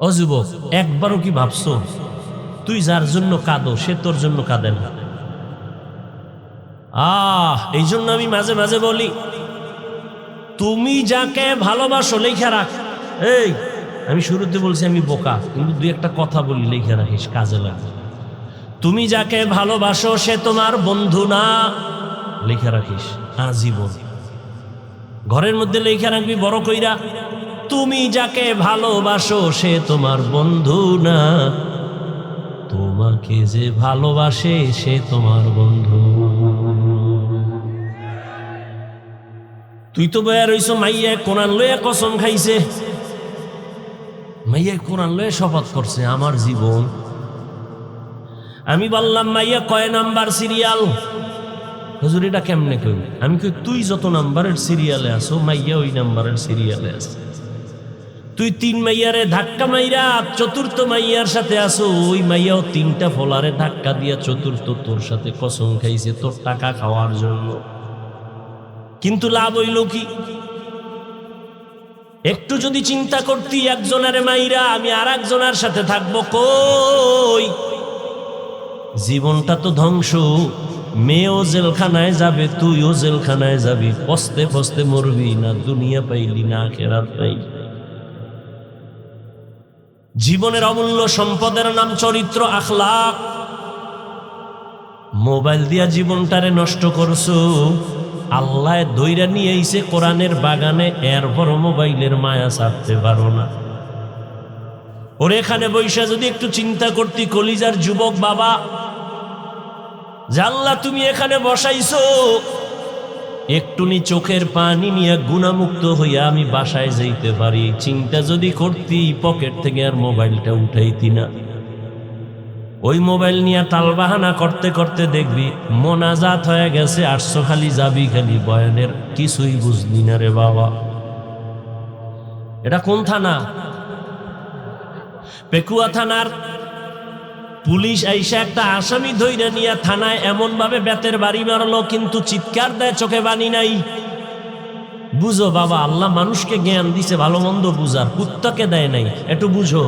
ও যুবক, একবারও কি ভাবছো তুই যার জন্য কাঁদো সে তোর জন্য কাঁদে না? এই জন্য আমি মাঝে মাঝে বলি, তুমি যাকে ভালোবাসো লেখা রাখ। এই আমি শুরুতে বলছি আমি বোকা, কিন্তু দুই একটা কথা বলি, লেখা রাখিস, কাজে লাগে। তুমি যাকে ভালোবাসো সে তোমার বন্ধু না, লেখা রাখিস আজীবন। ঘরের মধ্যে লেখা রাখবি বড় কইরা, তুমি যাকে ভালোবাসো সে তোমার বন্ধু না, তোমাকে যে ভালোবাসে সে তোমার বন্ধু। তুই তো বয়া রইছো মাইয়া কোরআন লইয়া কসম খাইছে, মাইয়া কোরআন লইয়া শপথ করছে আমার জীবন। আমি বললাম মাইয়া কয় নাম্বার সিরিয়াল? হুজুর এটা কেমনে কই? আমি কই তুই যত নাম্বারের সিরিয়ালে আছো মাইয়া ওই নাম্বারের সিরিয়ালে আছে। তুই 3 মাইয়ারে ধাক্কা মাইরা চতুর্থ মাইয়ার সাথে আসো, ওই মাইয়াও 3টা ফলারে ধাক্কা দিয়া চতুর্থ তোর সাথে কসম খাইছে তোর টাকা খাওয়ার জন্য। কিন্তু লাভ হইল কি? একটু যদি চিন্তা করতি একজনের মাইরা আমি আর একজনের সাথে থাকবো, কই জীবনটা তো ধ্বংস। মেয়েও জেলখানায় যাবে, তুইও জেলখানায় যাবি, পস্তে পস্তে মরবি, না দুনিয়া পাইলি না আখিরাত পাইলি। জীবনের অমূল্য সম্পদের নাম চরিত্র, আখলাক। মোবাইল দিয়া জীবনটারে নষ্ট করছো। আল্লাহ দইরা নিয়ে আইছে কোরআনের বাগানে, এরপর মোবাইলের মায়া ছাড়তে পারো না। ওর এখানে বৈশা যদি একটু চিন্তা করতি কলিজার যুবক বাবা, যে আল্লাহ তুমি এখানে বসাইছো, একটুনি চোখের পানি নিয়ে গুণামুক্ত হইয়া আমি বাসায় যাইতে পারি, চিন্তা যদি করতি পকেট থেকে আর মোবাইলটা উঠাইতি না। ওই মোবাইল নিয়ে টালবাহানা করতে করতে দেখবি মোনাজাত হয়ে গেছে, 800 খালি যাবি খালি বয়ানের, কিছুই বুঝলি না রে বাবা। এটা কোন থানা? পেকুয়া থানার পুলিশ আইসা একটা আসামি ধইরা নিয়ে থানায় এমন ভাবে বেতের বাড়ি মারলো, কিন্তু চিৎকার দেয় চোখে বানি নাই। বুঝো বাবা, আল্লাহ মানুষকে জ্ঞান দিছে ভালো মন্দ বুঝার, কুত্তাকে দেয় নাই, একটু বুঝো।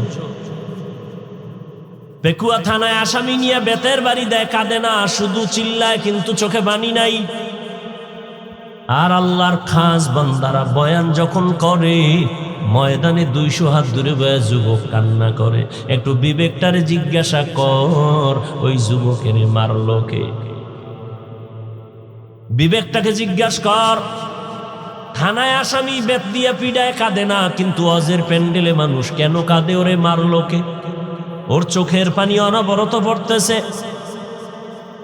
পেকুয়া থানায় আসামি নিয়ে বেতের বাড়ি দেয়, কাঁদে না, শুধু চিল্লায়, কিন্তু চোখে বানি নাই। আর আল্লাহর খাস বান্দারা বয়ান যখন করে, ময়দানে 200 হাত দূরে বয়া যুবক কান্না করে। একটু বিবেকটারে জিজ্ঞাসা কর, ওই যুবকের মারলো কে? বিবেকটাকে জিজ্ঞাসা কর। থানায় আসামি বেত দিয়া পিডায়, কাঁদে না, কিন্তু অজের প্যান্ডেলে মানুষ কেন কাঁদে? ওরে মারলো কে? ওর চোখের পানি অনবরত পড়তেছে।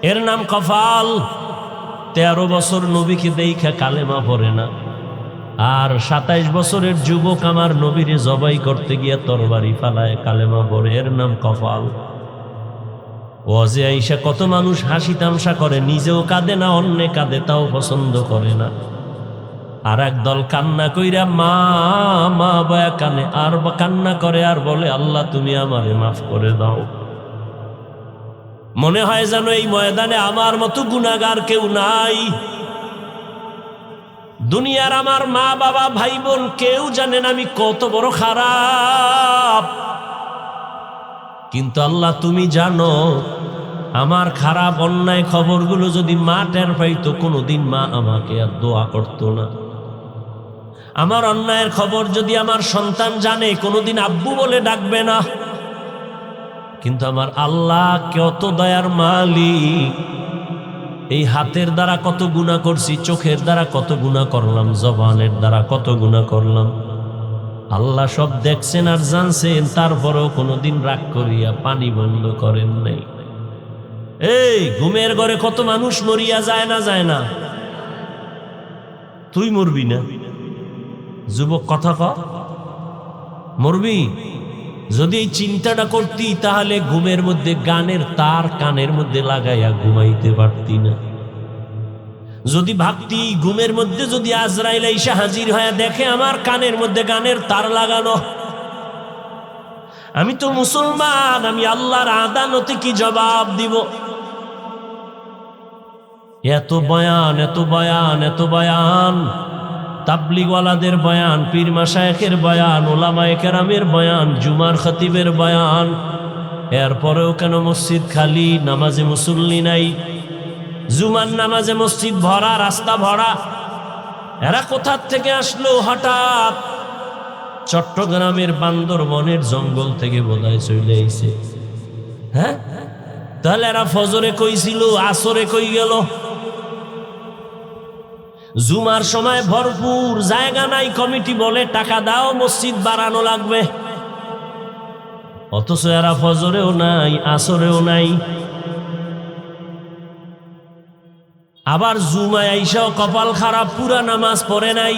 এর নাম কফাল। 13 বছর নবীকে দেইখা কালেমা পড়ে না, আর 27 বছরের যুবক আমার নবীরে জবাই করতে গিয়া তরবারি ফালায় কালেমা পড়ে। এর নাম কফাল। ওয়াজে আইসা কত মানুষ হাসি তামসা করে, নিজেও কাঁদে না, অন্যে কাঁদে তাও পছন্দ করে না। আর একদল কান্না কইরা মা মা বয়া কানে, আর কান্না করে আর বলে আল্লাহ তুমি আমারে মাফ করে দাও। মনে হয় যেন এই ময়দানে আমার মতো গুনাহগার কেউ নাই। দুনিয়ার আমার মা বাবা ভাই বোন কেউ জানেন আমি কত বড় খারাপ, কিন্তু আল্লাহ তুমি জানো। আমার খারাপ অন্যায় খবরগুলো যদি মা টের পাইতো, কোনোদিন মা আমাকে আর দোয়া করতো না। আমার অন্যায়ের খবর যদি আমার সন্তান জানে, কোনোদিন আব্বু বলে ডাকবে না। কিন্তু আমার আল্লাহ কত দয়ার মালিক। এই হাতের দ্বারা কত গুনাহ করছি, চোখের দ্বারা কত গুনাহ করলাম, জবানের দ্বারা কত গুনাহ করলাম, আল্লাহ সব দেখছেন আর জানছেন। তারপরেও কোনোদিন রাগ করিয়া পানি বন্ধ করেন নাই। এই ঘুমের ঘরে কত মানুষ মরিয়া যায় না, যায় না? তুই মরবি না? যুবক কথা ক, মরবি? যদি এই চিন্তাটা করতি, তাহলে ঘুমের মধ্যে গানের তার কানের মধ্যে লাগাইয়া ঘুমাইতে পারতি না। যদি ভাবতি ঘুমের মধ্যে যদি আজরাইল এসে হাজির হয়ে দেখে আমার কানের মধ্যে গানের তার লাগানো, আমি তো মুসলমান, আমি আল্লাহর আদালতে কি জবাব দিব? এত বয়ান, এত বয়ান, এত বয়ান, তাবলিগওয়ালাদের বয়ান, পীর মাশায়েখের বয়ান, ওলামায়ে কেরামের বয়ান, জুমার খতিবের বয়ান, এরপরেও কেন মসজিদ খালি, নামাজে মুসল্লি নাই? জুমার নামাজে মসজিদ ভরা, রাস্তা ভরা। এরা কোথার থেকে আসলো হঠাৎ? চট্টগ্রামের বান্দরবনের জঙ্গল থেকে বোধহয় চলে আইছে। হ্যাঁ, তাহলে এরা ফজরে কইছিল, আসরে কই গেল? জুমার সময় ভরপুর, জায়গা নাই, কমিটি বলে টাকা দাও মসজিদ বাড়ানো লাগবে, অথচ এরা ফজরেও নাই, আসরেও নাই। আবার জুমায় আইসাও কপাল খারাপ, পুরা নামাজ পড়ে নাই।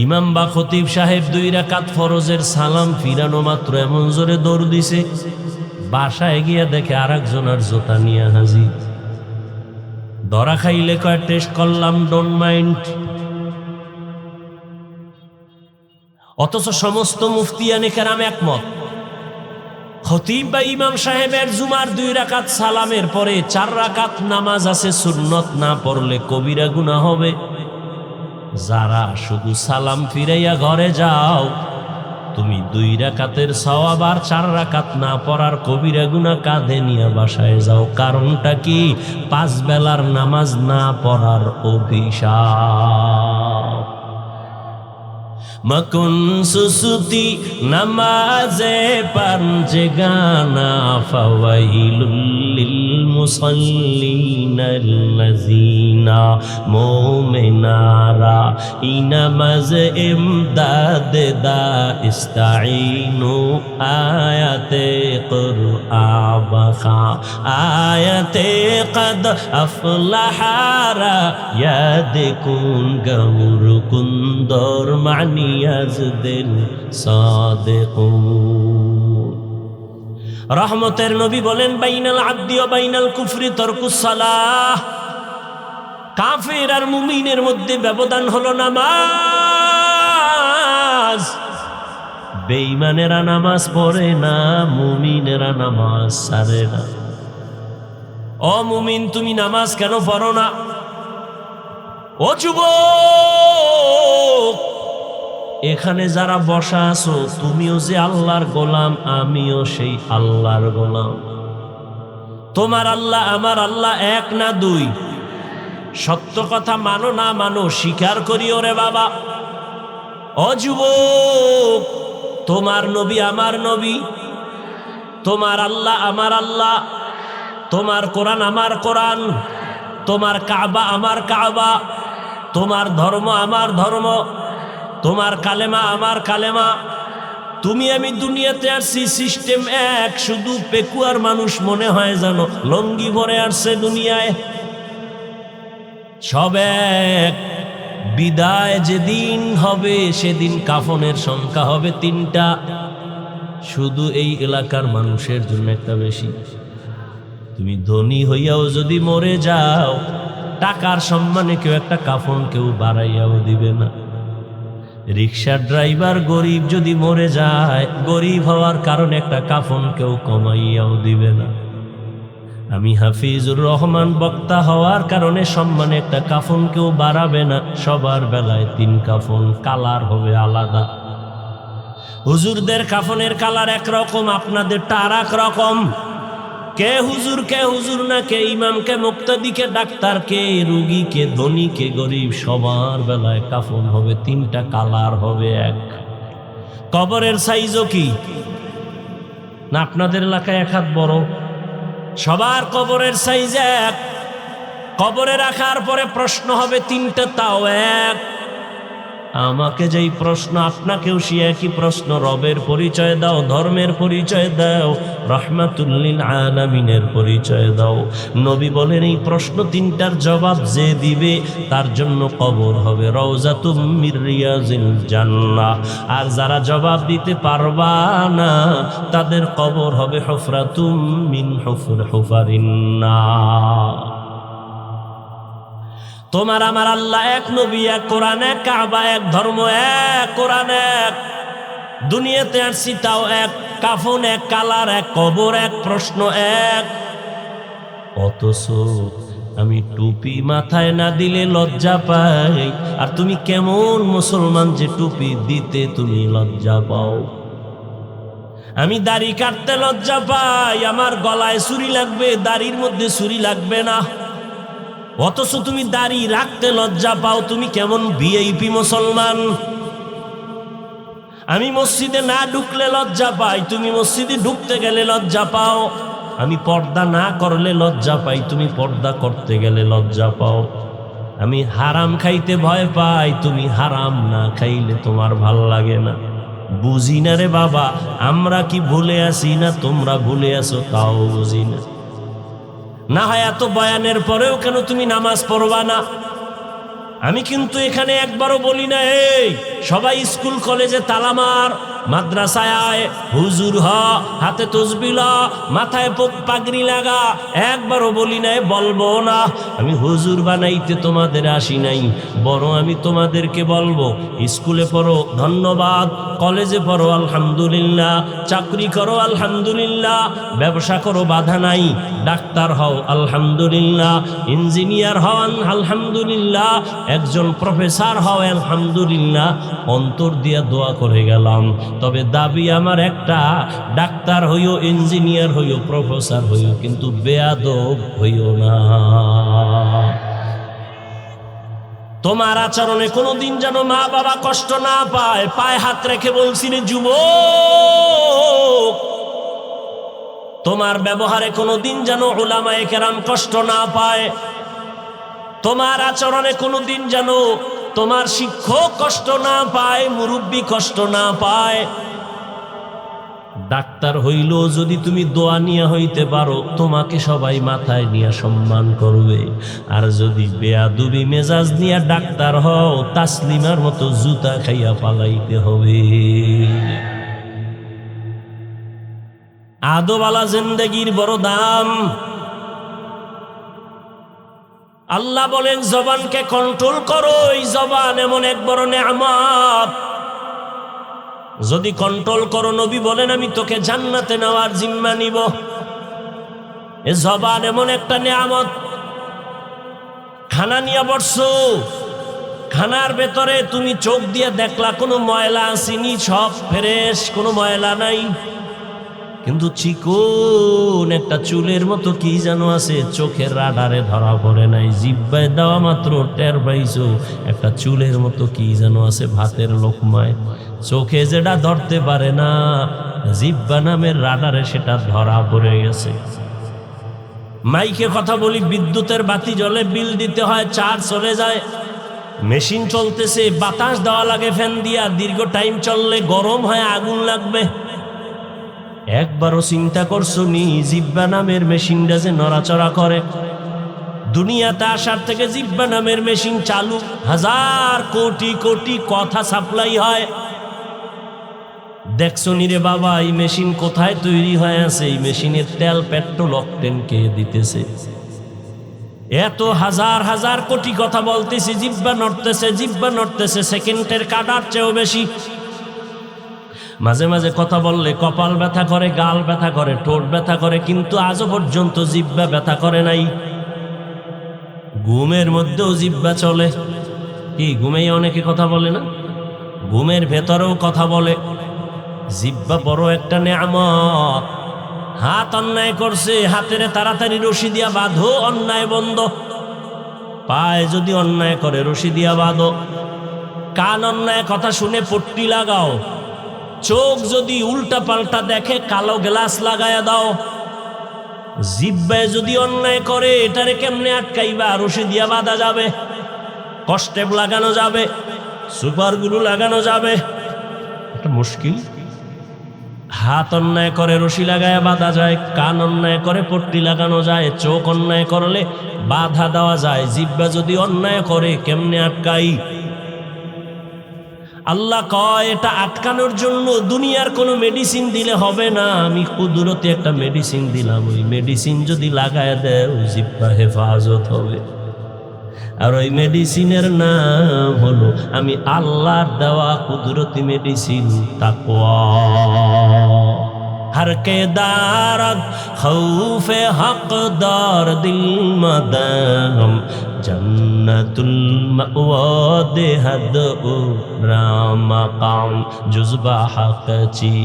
ইমাম বা খতিব সাহেব 2 রাকাত ফরজের সালাম ফিরানো মাত্র এমন জোরে দৌড় দিছে, বাসায় গিয়া দেখে আরেকজনের জোতা নিয়ে হাজির। ধরা খাইলে কয় টেস্ট করলাম, ডোন্ট মাইন্ড। অথচ সমস্ত মুফতিয়ানে কেরাম একমত, খতিব বা ইমাম সাহেবের জুমার 2 রাকাত সালামের পরে 4 রাকাত নামাজ আছে সুন্নত, না পড়লে কবিরা গুনাহ হবে। যারা শুধু সালাম ফিরাইয়া ঘরে যাও, তুমি 2 রাকাতের সওয়াব আর 4 রাকাত না পড়ার কবিরা গুনাহ কাঁধে নিয়ে বাসায় যাও। কারণটা কি? 5 বেলার নামাজ না পড়ার অভিশাপ। মকুন সুসুতি নামাজে পাঞ্জেগানা ফাওয়াইলুল লিল মুসাল্লিনাল্লাযিনা মুমিনারা ইনামাজ ইমদাদ দা ইস্তাঈনু আয়াতে কুরআবা আয়াতে কদ আফলাহারা ইয়াদকুন গৌর কুন্দর মানি রহমতের নবী বলেন, বাইনাল আব্দি ওয়া বাইনাল কুফরি তারকুস সালাহ। কাফের আর মুমিনের মধ্যে ব্যবধান হলো নামাজ। বেঈমানেরা নামাজ পড়ে না, মুমিনেরা নামাজ ছাড়ে না। ও মুমিন, তুমি নামাজ কেন পড়ো না? ও যুবক, এখানে যারা বসা আছো, তুমিও যে আল্লাহর গোলাম, আমিও সেই আল্লাহর গোলাম। তোমার আল্লাহ আমার আল্লাহ এক না 2? সত্য কথা মানো না মানো, স্বীকার করিও রে বাবা। ও যুবক, তোমার নবী আমার নবী, তোমার আল্লাহ আমার আল্লাহ, তোমার কোরআন আমার কোরআন, তোমার কাবা আমার কাবা, তোমার ধর্ম আমার ধর্ম, তোমার কালেমা আমার কালেমা। তুমি আমি দুনিয়াতে আসছি, সিস্টেম এক, শুধু পেকুয়ার মানুষ মনে হয় জানো লঙ্গি ভরে আসছে দুনিয়ায়। সব এক। বিদায় যেদিন হবে সেদিন কাফনের সংখ্যা হবে 3টা। শুধু এই এলাকার মানুষের জন্য একটা বেশি। তুমি ধনী হইয়াও যদি মরে যাও, টাকার সম্মানে কেউ একটা কাফন কেউ বাড়াইয়াও দিবে না। রিক্সার ড্রাইভার গরিব যদি মরে যায়, গরিব হওয়ার কারণে একটা কাফন কেউ কমাইয়াও দিবে না। আমি হাফিজুর রহমান বক্তা হওয়ার কারণে সম্মানে একটা কাফন কেউ বাড়াবে না। সবার বেলায় 3 কাফন, কালার হবে আলাদা। হুজুরদের কাফনের কালার একরকম, আপনাদেরটা আর এক রকম। কে হুজুর না, কে ইমাম, কে মুক্তাদি, কে ডাক্তার, কে রুগী, কে ধনী, কে গরিব, সবার বেলায় কাফন হবে 3টা, কালার হবে এক। কবরের সাইজও কি না আপনাদের এলাকায় 1 হাত বড়? সবার কবরের সাইজ এক। কবরে রাখার পরে প্রশ্ন হবে 3টা, তাও এক। আমাকে যেই প্রশ্ন, আপনাকেও সে একই প্রশ্ন। রবের পরিচয় দাও, ধর্মের পরিচয় দাও, রাহমাতুল লিল আলামিনের পরিচয় দাও। নবী বলেন এই প্রশ্ন 3টার জবাব যে দিবে তার জন্য কবর হবে রওজাতুম মির রিয়াজিল জান্নাহ। আর যারা জবাব দিতে পারবা না, তাদের কবর হবে হুফরাতুম মিন হুফারিন নার। তোমার আমার আল্লাহ এক, নবী এক, কোরআন এক, কাবা এক, ধর্ম এক, কোরআন এক। দুনিয়াতে আসছি তাও এক, কাফন এক, কালার এক, কবর এক, প্রশ্ন এক। অথচ আমি টুপি মাথায় না দিলে লজ্জা পাই। আর তুমি কেমন মুসলমান যে টুপি দিতে তুমি লজ্জা পাও? আমি দাড়ি কাটতে লজ্জা পাই, আমার গলায় ছুরি লাগবে, দাড়ির মধ্যে ছুরি লাগবে না। অথচ তুমি দাড়ি রাখতে লজ্জা পাও। তুমি কেমন ভিআইপি মুসলমান? আমি মসজিদে না ঢুকলে লজ্জা পাই, তুমি মসজিদে ঢুকতে গেলে লজ্জা পাও। আমি পর্দা না করলে লজ্জা পাই, তুমি পর্দা করতে গেলে লজ্জা পাও। আমি হারাম খাইতে ভয় পাই, তুমি হারাম না খাইলে তোমার ভাল লাগে না। বুঝি না রে বাবা, আমরা কি ভুলে আছি না তোমরা ভুলে আছো তাও বুঝি না। না হয় এত বয়ানের পরেও কেন তুমি নামাজ পড়বা না? আমি কিন্তু এখানে একবারও বলি না এই সবাই স্কুল কলেজে তালা মার, মাদ্রাসায় আয়, হুজুর হ, হাতে তসবিহ ল, মাথায় পাগড়ি লাগা। একবারও বলি নাই, বলবো না। আমি হুজুর বানাইতে তোমাদের আসি নাই, বড় আমি তোমাদেরকে বলবো, স্কুলে পড়ো ধন্যবাদ, কলেজে পড়ো আলহামদুলিল্লাহ, চাকরি করো আলহামদুলিল্লাহ, ব্যবসা করো বাধা নাই, ডাক্তার হও আলহামদুলিল্লাহ, ইঞ্জিনিয়ার হন আলহামদুলিল্লাহ, একজন প্রফেসর হও আলহামদুলিল্লাহ। অন্তর দিয়া দোয়া করে গেলাম, তবে দাবি আমার একটা, ডাক্তার হইও, ইঞ্জিনিয়ার হইও, প্রফেসর হইও, কিন্তু বেয়াদব হইও না। তোমার আচরণে কোনোদিন যেন মা বাবা কষ্ট না পায়। পায়ে হাত রেখে বলছি রে যুবক, তোমার ব্যবহারে কোনোদিন যেন উলামায়ে কেরাম কষ্ট না পায়। তোমার আচরণে কোনোদিন যেন তোমার শিক্ষক কষ্ট না পায়, মুরব্বী কষ্ট না পায়। ডাক্তার হইলেও যদি তুমি দোয়া নিয়ে হইতে পারো, তোমাকে সবাই মাথায় নিয়ে সম্মান করবে। আর যদি বেয়াদবি মেজাজ নিয়ে ডাক্তার হও, তাসলিমার মতো জুতা খাইয়া পালাইতে হবে। আদবওয়ালা জিন্দেগির বড় দাম। আল্লাহ বলেন জবানকে কন্ট্রোল করো। এই জবান এমন এক বড় নেয়ামত, যদি কন্ট্রোল করো, নবী বলেন আমি তোকে জান্নাতে নেওয়ার জিম্মা নিব। এ জবান এমন একটা নেয়ামত। খানা নিয়ে বসছো, খানার ভেতরে তুমি চোখ দিয়ে দেখলা কোনো ময়লা আসেনি, সব ফ্রেশ, কোনো ময়লা নাই, কিন্তু চিকন একটা চুলের মতো কি যেন আছে, চোখের রাডারে ধরা পড়ে নাই, জিহ্বায় দেওয়া মাত্র টের পাইছো একটা চুলের মতো কি যেন আছে ভাতের লোকমায়। চোখে যেটা ধরতে পারে না, জিহ্বা নামের রাডারে সেটা ধরা পড়ে গেছে। মাইকে কথা বলি, বিদ্যুতের বাতি জ্বলে, বিল দিতে হয়, চার্জ চলে যায়, মেশিন চলতেছে, বাতাস দেওয়া লাগে ফ্যান দিয়া, দীর্ঘ টাইম চললে গরম হয়, আগুন লাগবে। একবারও চিন্তা করছো নি জিহ্বা নামের মেশিনটা যে নড়াচড়া করে? দুনিয়াতে আসার থেকে জিহ্বা নামের মেশিন চালু, হাজার কোটি কোটি কথা সাপ্লাই হয়। দেখছো নি রে বাবা এই মেশিন কোথায় তৈরি হয়ে আছে? এই মেশিনের তেল পেট্রোল অকটেন কে দিতেছে? এত হাজার হাজার কোটি কথা বলতেছি, জিহ্বা নড়তেছে, জিহ্বা নড়তেছে, সেকেন্ডের কাটার চেয়েও বেশি। মাঝে মাঝে কথা বললে কপাল ব্যথা করে, গাল ব্যথা করে, ঠোঁট ব্যথা করে, কিন্তু আজও পর্যন্ত জিহ্বা ব্যথা করে নাই। ঘুমের মধ্যেও জিহ্বা চলে। কি ঘুমেই অনেকে কথা বলে না? ঘুমের ভেতরেও কথা বলে। জিহ্বা বড় একটা নেয়ামত। হাত অন্যায় করছে, হাতের তাড়াতাড়ি রশি দিয়া বাঁধো, অন্যায় বন্ধ। পায়ে যদি অন্যায় করে রশি দিয়া বাঁধো। কান অন্যায় কথা শুনে পট্টি লাগাও। চোখ যদি উল্টা পাল্টা দেখে কালো গ্লাস লাগায়া দাও। জিহ্বায় যদি অন্যায় করে এটারে কেমনে আটকাইবা? রশি দিয়া বাঁধা যাবে, কষ্টেপ লাগানো যাবে, সুপারগুলো লাগানো যাবে, এটা মুশকিল। হাত অন্যায় করে রশি লাগায়া বাঁধা যায়, কান অন্যায় করে পট্টি লাগানো যায়, চোখ অন্যায় করলে বাধা দেওয়া যায়। জিহ্বা যদি অন্যায় করে কেমনে আটকাই? আল্লাহ কয় এটা আটকানোর জন্য দুনিয়ার কোনো মেডিসিন দিলে হবে না, আমি কুদরতে একটা মেডিসিন দিলাম। ওই মেডিসিন যদি লাগায় দেয় জিহ্বা হেফাজত হবে। আর ওই মেডিসিনের নাম হলো আমি আল্লাহর দেওয়া কুদরতি মেডিসিন তাকওয়া। हर के दारद खौफे हकदार दिल मदाम जन्नतुल मअवा देहद रामकाम जुज़बा हक़ची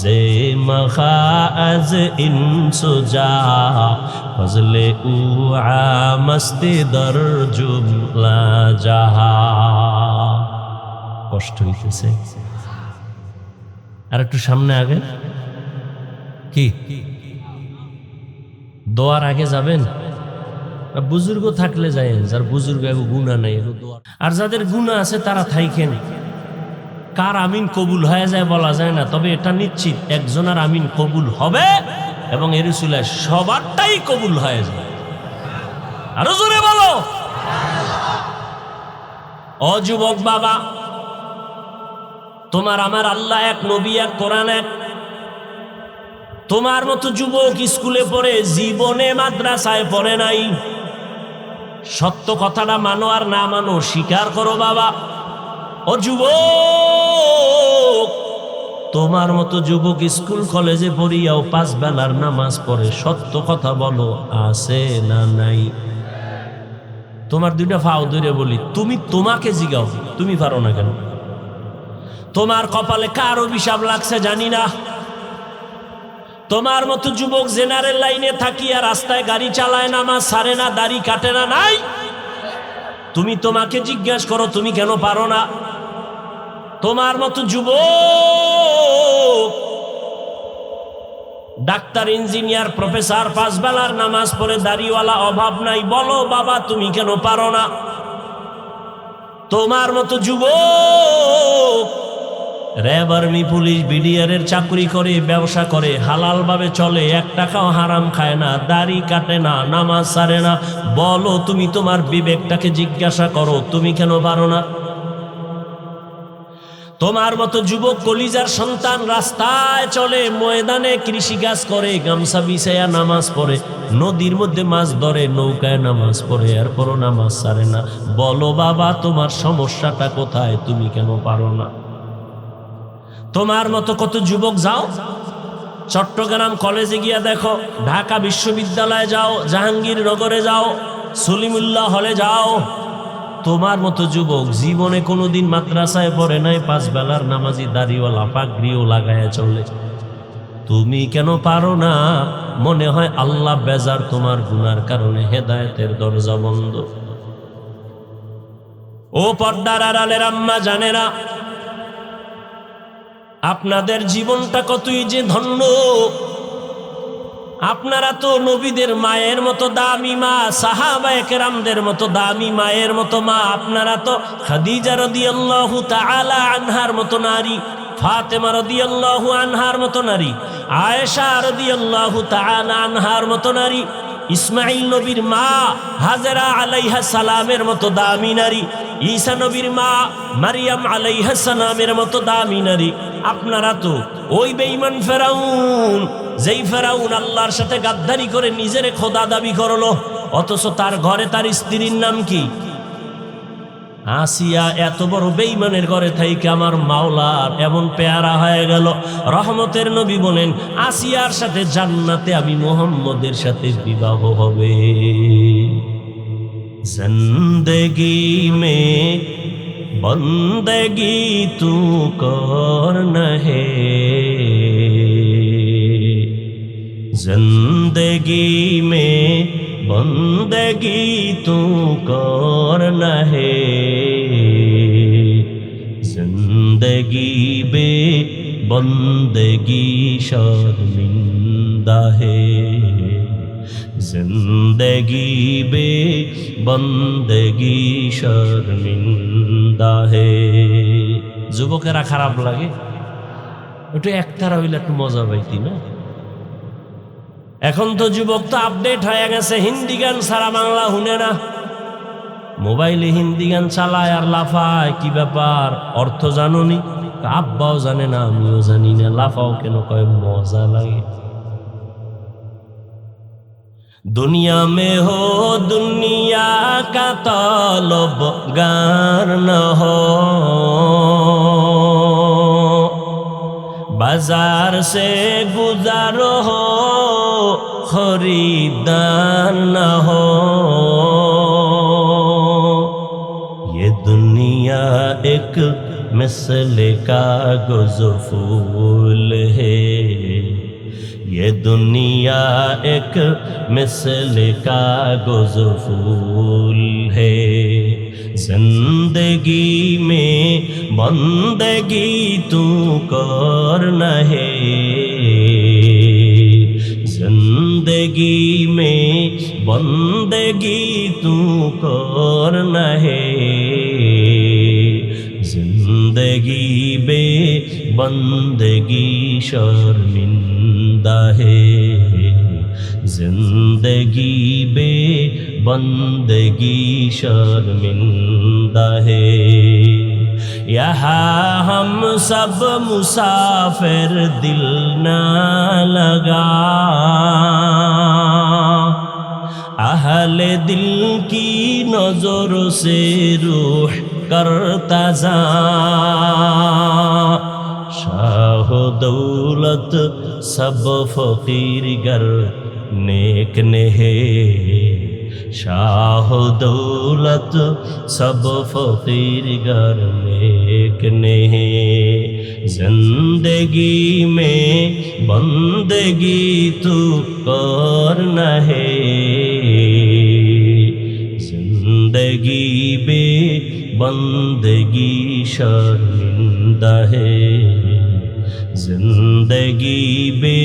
जे मखाअज इंसुजा फजले उआ मस्ती दर जुमला जहा। কষ্ট হইতেছে আর একটু সামনে আগে কি দোয়ার আগে যাবেন? বুজুর্গ থাকলে যায়, যার বুজুর্গ গুনাহ নাই, আর যাদের গুনাহ আছে তারা থাইকেন। কার আমিন কবুল হয়ে যায় বলা যায় না, তবে এটা নিশ্চিত একজনের আমিন কবুল হবে এবং এর উসিলায় সবারটাই কবুল হয়ে যায়। আরো জোরে বলো। ও যুবক বাবা, তোমার আমার আল্লাহ এক, নবী এক, কোরআন এক। তোমার মতো যুবক স্কুলে পড়ে জীবনে মাদ্রাসায় পড়ে নাই। সত্য কথাটা মানো আর না মানো, স্বীকার করো বাবা। ও যুবক, তোমার মতো যুবক স্কুল কলেজে পড়িয়াও 5 বেলার নামাজ পড়ে, সত্য কথা বলো, আছে না নাই? তোমার 2টা ফাও ধরে বলি, তুমি তোমাকে জিগাও, তুমি পারো না কেন? তোমার কপালে কার অভিশাপ লাগছে জানি না। তোমার মতো যুবক জেনারেল লাইনে থাকিয়া রাস্তায় গাড়ি চালায়, নামাজ ছাড়ে না, দাড়ি কাটে না, নাই? তুমি তোমাকে জিজ্ঞাসা করো, তুমি কেন পারো না? তোমার মতো যুবক ডাক্তার, ইঞ্জিনিয়ার, প্রফেসর, 5 বেলার নামাজ পড়ে, দাড়িওয়ালা, অভাব নাই, বলো বাবা তুমি কেন পারো না? তোমার মতো যুবক র্যাব, আর্মি, পুলিশ, বিডিআর এর চাকরি করে, ব্যবসা করে, হালাল ভাবে চলে, 1 টাকাও হারাম খায় না, দাড়ি কাটে না, নামাজ ছাড়ে না, বলো তুমি তোমার বিবেকটাকে জিজ্ঞাসা করো, তুমি কেন পারো না? তোমার মতো যুবক কলিজার সন্তান রাস্তায় চলে, ময়দানে কৃষিকাজ করে, গামছা বিছায়া নামাজ পড়ে, নদীর মধ্যে মাছ ধরে, নৌকায় নামাজ পড়ে, এরপরও নামাজ ছাড়ে না, বলো বাবা তোমার সমস্যাটা কোথায়, তুমি কেন পারো না? তোমার মতো কত যুবক যাও চট্টগ্রাম কলেজে গিয়া দেখো, ঢাকা বিশ্ববিদ্যালয়ে যাও, জাহাঙ্গীরনগরে যাও, সলিমুল্লাহ হলে যাও, তোমার মতো যুবক জীবনে কোনোদিন মাদ্রাসায় পড়ে নাই, 5 বেলার নামাজি, দাড়িওয়ালা, পাগড়িও লাগায় চলে, তুমি কেন পারো না? মনে হয় আল্লাহ বেজার, তোমার গুনার কারণে হেদায়েতের দরজা বন্ধ। ও পর্দার আড়ালের আম্মা জানেরা, আপনাদের জীবনটা কতই যে ধন্য। আপনারা তো নবীদের মায়ের মতো দামি মা, সাহাবায়ে কেরামদের মতো দামি মায়ের মতো মা। আপনারা তো খাদিজা রাদিয়াল্লাহু তাআলা আনহার মতো নারী, ফাতেমা রাদিয়াল্লাহু আনহার মতো নারী, আয়েশা রাদিয়াল্লাহু তাআলা আনহার মতো নারী, ইসমাইল নবীর মা হাজেরা আলাইহা সালামের মতো দামি নারী, ঈসা নবীর মা মারিয়াম আলাইহা সালামের মতো দামি নারী। আপনারা তো ওই বেঈমান ফেরাউন, যেই ফেরাউন আল্লাহর সাথে গাদ্দারি করে নিজের খোদা দাবি করলো, অথচ তার ঘরে তার স্ত্রীর নাম কি? আসিয়া। এত বড় বেঈমানের ঘরে থাইকে আমার মাওলার এমন পেয়ারা হয়ে গেল। রহমতের নবী বলেন, আসিয়ার সাথে জান্নাতে আমি মুহাম্মদের সাথে বিবাহ হবে। জিন্দেগি মে বন্দেগি তু করনা হে, जिंदगी में बंदगी तू करना है, जिंदगी बे बंदगी शर्मिंदा है, जिंदगी बे बंदगी शर्मिंदा है। যুবকেরা খারাপ লাগে, একটু একতারা হইলে একটু মজা পাইতি না? এখন তো যুবক তো আপডেট হয়ে গেছে, হিন্দি গান সারা বাংলা শুনে না, মোবাইলে হিন্দি গান চালায় আর লাফায়। কি ব্যাপার, অর্থ জানুনি? আব্বাও জানে না, আমিও জানি না, লাফাও কেন, কয় মজা লাগে। दुनिया में हो दुनिया का तलबगार न हो, बाजार से गुजार हो खरीदार न हो, ये दुनिया एक मिसले कागज फूल है, ये दुनिया एक मिसले कागज फूल है, जिंदगी में बंदगी तू करना है, जिंदगी में बंदगी तू करना है, जिंदगी बे बंदगी शर्मिंदा है, जिंदगी बे बंदगी शर्मिंदा है। यहाँ हम सब मुसाफिर दिल ना लगा, अहले दिल की नजरों से रूह करता जा, शाह दौलत सब फकीर गर नेक नेहे, शाह दौलत सब फकीर गर नेक नेहे, जिंदगी में बंदगी तू करना है, जिंदगी बे बंदगी शर्मिंदा है, जिंदगी बे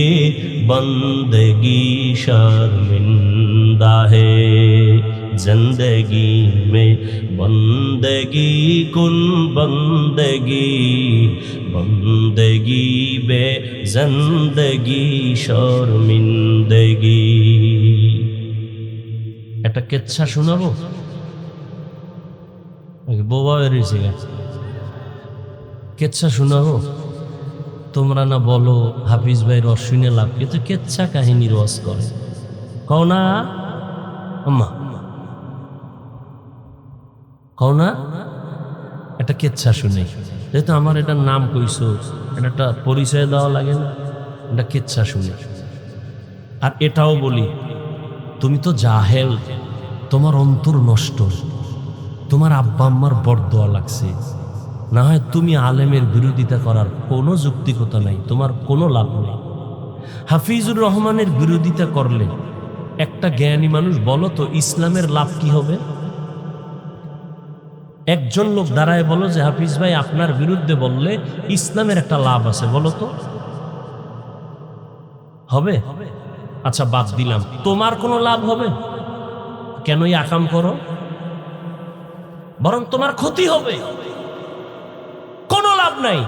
बंदगी शर्मिंदा है, जिंदगी में बंदगी कुन बंदगी, बंदगी बे जिंदगी शर्मिंदगी। একটা কেচ্ছা শোনাবো, বোবা বেরিয়েছে, কেচ্ছা শোনাবো। তোমরা না বলো হাফিজ ভাই রস শুনে লাভ, কিন্তু কেচ্ছা কাহিনী রস করে, কও না আম্মা, কও না? একটা কেচ্ছা শুনে, যেহেতু আমার এটার নাম কইছো, এটা একটা পরিচয় দেওয়া লাগে না, এটা কেচ্ছা শুনে। আর এটাও বলি, তুমি তো জাহেল, তোমার অন্তর নষ্ট, তোমার আব্বা আম্মার বরদোয়া লাগছে, না হয় তুমি আলেমের বিরোধিতা করার কোনো যুক্তিকতা নাই, তোমার কোনো লাভ নেই। হাফিজুর রহমানের বিরোধিতা করলে একটা জ্ঞানী মানুষ বলো তো ইসলামের লাভ কি হবে? একজন লোক দাঁড়ায় বলো যে হাফিজ ভাই আপনার বিরুদ্ধে বললে ইসলামের একটা লাভ আছে, বলো তো হবে? আচ্ছা বাদ দিলাম, তোমার কোনো লাভ হবে? কেনই আকাম করো, বরং তোমার ক্ষতি হবে, কোনো লাভ নাই।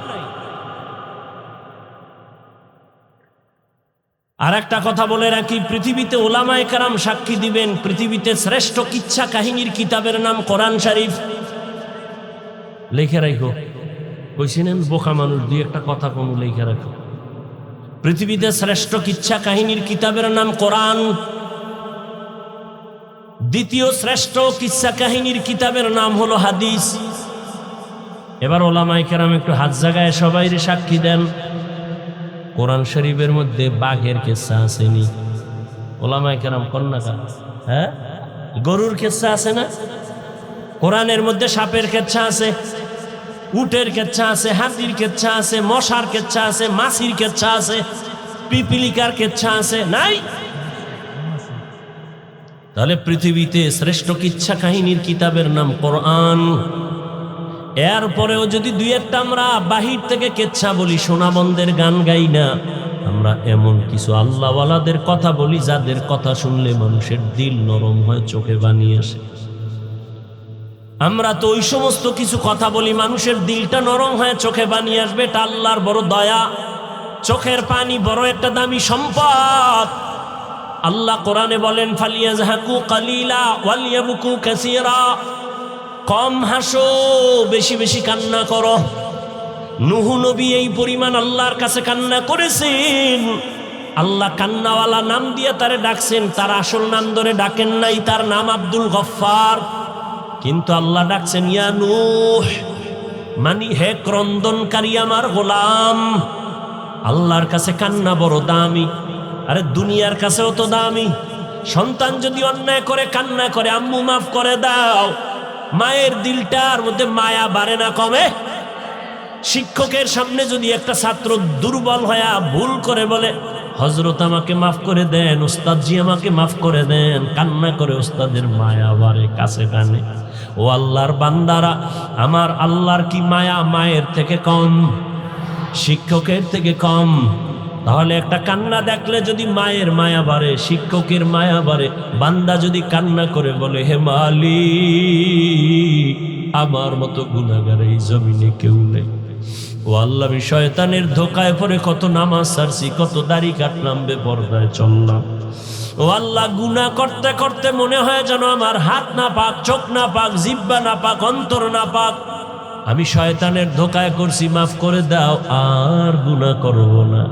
আর একটা কথা বলে রাখি, পৃথিবীতে ওলামায়ে কেরাম সাক্ষী দিবেন, পৃথিবীতে শ্রেষ্ঠ কিচ্ছা কাহিনীর কিতাবের নাম কোরআন শরীফ। লিখে রাখো, কইছিলেন বোকা মানুষ, দুই একটা কথা কোনো লিখে রাখো। পৃথিবীতে শ্রেষ্ঠ কিচ্ছা কাহিনীর কিতাবের নাম কোরআন, দ্বিতীয় শ্রেষ্ঠ কিচ্ছা কাহিনীর কিতাবের নাম হলো হাদিস। এবার ওলামায়ে কেরাম একটু হাত জাগায় সবাই সাক্ষী দেন, কোরআন শরীফের মধ্যে বাঘের কিচ্ছা আসেনি? ওলামায়ে কেরাম কন্যা, হ্যাঁ গরুর কিচ্ছা আছে না? কোরআনের মধ্যে সাপের কিচ্ছা আছে, উটের কিচ্ছা আছে, হাতির কিচ্ছা আছে, মশার কিচ্ছা আছে, মাছির কিচ্ছা আছে, পিপিলিকার কিচ্ছা আছে, নাই? তাহলে পৃথিবীতে শ্রেষ্ঠ কিচ্ছা কাহিনীর কিতাবের নাম কোরআন। এরপরেও যদি দুই একটা আমরা বাহির থেকে কিচ্ছা বলি, সোনাবন্দের গান গাই না, আমরা এমন কিছু আল্লাহওয়ালাদের কথা বলি যাদের কথা শুনলে মানুষের দিল নরম হয়, চোখে বানিয়ে আসে। আমরা তো ওই সমস্ত কিছু কথা বলি মানুষের দিলটা নরম হয়, চোখে বানিয়ে আসবে, এটা আল্লাহর বড় দয়া। চোখের পানি বড় একটা দামি সম্পদ। আল্লাহ কোরআনে বলেন, ফালিয়াজহাকু কালিলা ওয়ালিয়াবকু কাসীরা, কম হাসো, বেশি বেশি কান্না করো। নূহ নবী এই পরিমাণ আল্লাহর কাছে কান্না করেছেন, আল্লাহ কান্নাওয়ালা নাম দিয়ে তারে ডাকছেন, তার আসল নাম ধরে ডাকেন নাই, তার নাম আব্দুল গফফার, কিন্তু আল্লাহ ডাকছেন ইয়া নূহ, মানি হে ক্রন্দনকারী আমার গোলাম। আল্লাহর কাছে কান্না বড় দামি, আরে দুনিয়ার কাছেও তো দামি। সন্তান যদি অন্যায় করে কান্না করে, আম্মু মাফ করে দাও, মায়ের দিলটার মধ্যে মায়া বাড়ে না, কমে? শিক্ষকের সামনে যদি একটা ছাত্র দুর্বল হয়ে ভুল করে বলে, হযরত আমাকে মাফ করে দেন, উস্তাদজি আমাকে মাফ করে দেন, কান্না করে, উস্তাদের মায়া বাড়ে, কাছে টানে। ও আল্লাহর বান্দারা, আমার আল্লাহর কি মায়া মায়ের থেকে কম, শিক্ষকের থেকে কম? তাহলে একটা কান্না দেখলে যদি মায়ের মায়া বাড়ে, শিক্ষকের মায়া বাড়ে, বান্দা যদি কান্না করে বলে হে মালিক, আমার মতো গুনাহগার এই জমিনে কেউ নেই, ও আল্লাহ আমি শয়তানের ধোকায় পড়ে কত নামাজ ছাড়ছি, কত দাড়ি কাটলাম, বেপরদায় চললাম, ও আল্লাহ গুনাহ করতে করতে মনে হয় যেন আমার হাত না পাক, চোখ না পাক, জিহ্বা না পাক, অন্তর না পাক। আমি শয়তানের ধোকায় করছি, মাফ করে দাও, আর গুনাহ করব না।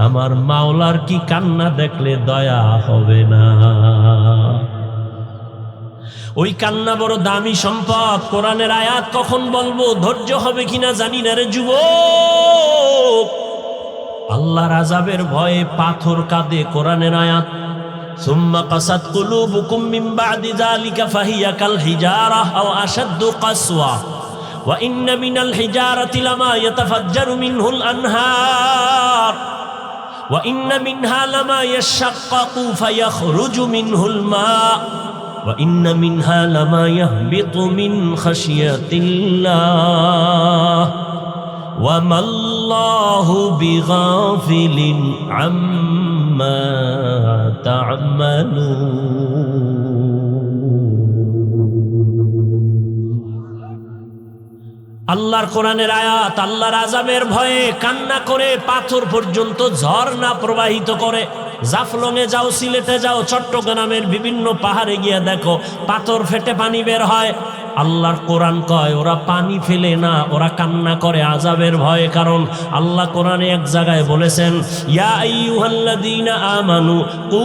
আমার মাওলার কি কান্না দেখলে দয়া হবে না? ওই কান্না বড় দামি সম্পদ। কোরআনের আয়াত কখন বলবো, ধৈর্য হবে কিনা জানি না রে যুবক। আল্লাহর আযাবের ভয়ে পাথর কাঁদে। কোরআনের আয়াত, সুম্মা কাসাত কুলুবুকুম মিন বাদি যালিকা ফাহিয়া কাল হিজারা আও আশাদ্দু কাসওয়া ওয়া ইন্না মিনাল হিজারাতি লামা ইয়াতাফাজ্জারু মিনহুল আনহার ওয়া ইন্না মিনহা লামা ইয়াশাক্কাকু ফায়াখরুজু মিনহুল মা ওয়া ইন্না মিনহা লামা ইয়াহবিতু মিন খাশিয়াতিল্লাহ ওয়া মাল্লাহু বিগাফিলিন আম্মা আল্লাহর কোরআনের আয়াত। আল্লাহর আযাবের ভয়ে কান্না করে পাথর পর্যন্ত ঝর্ণা প্রবাহিত করে। জাফলংয়ে যাও, সিলেটে যাও, চট্টগ্রামের বিভিন্ন পাহাড়ে গিয়ে দেখো পাথর ফেটে পানি বের হয়। আল্লাহর কোরআন কয় ওরা পানি ফেলে না, ওরা কান্না করে আযাবের ভয়ে। কারণ আল্লাহ কোরআনে এক জায়গায় বলেছেন, ইয়া আইয়ুহাল্লাযীনা আমানু কু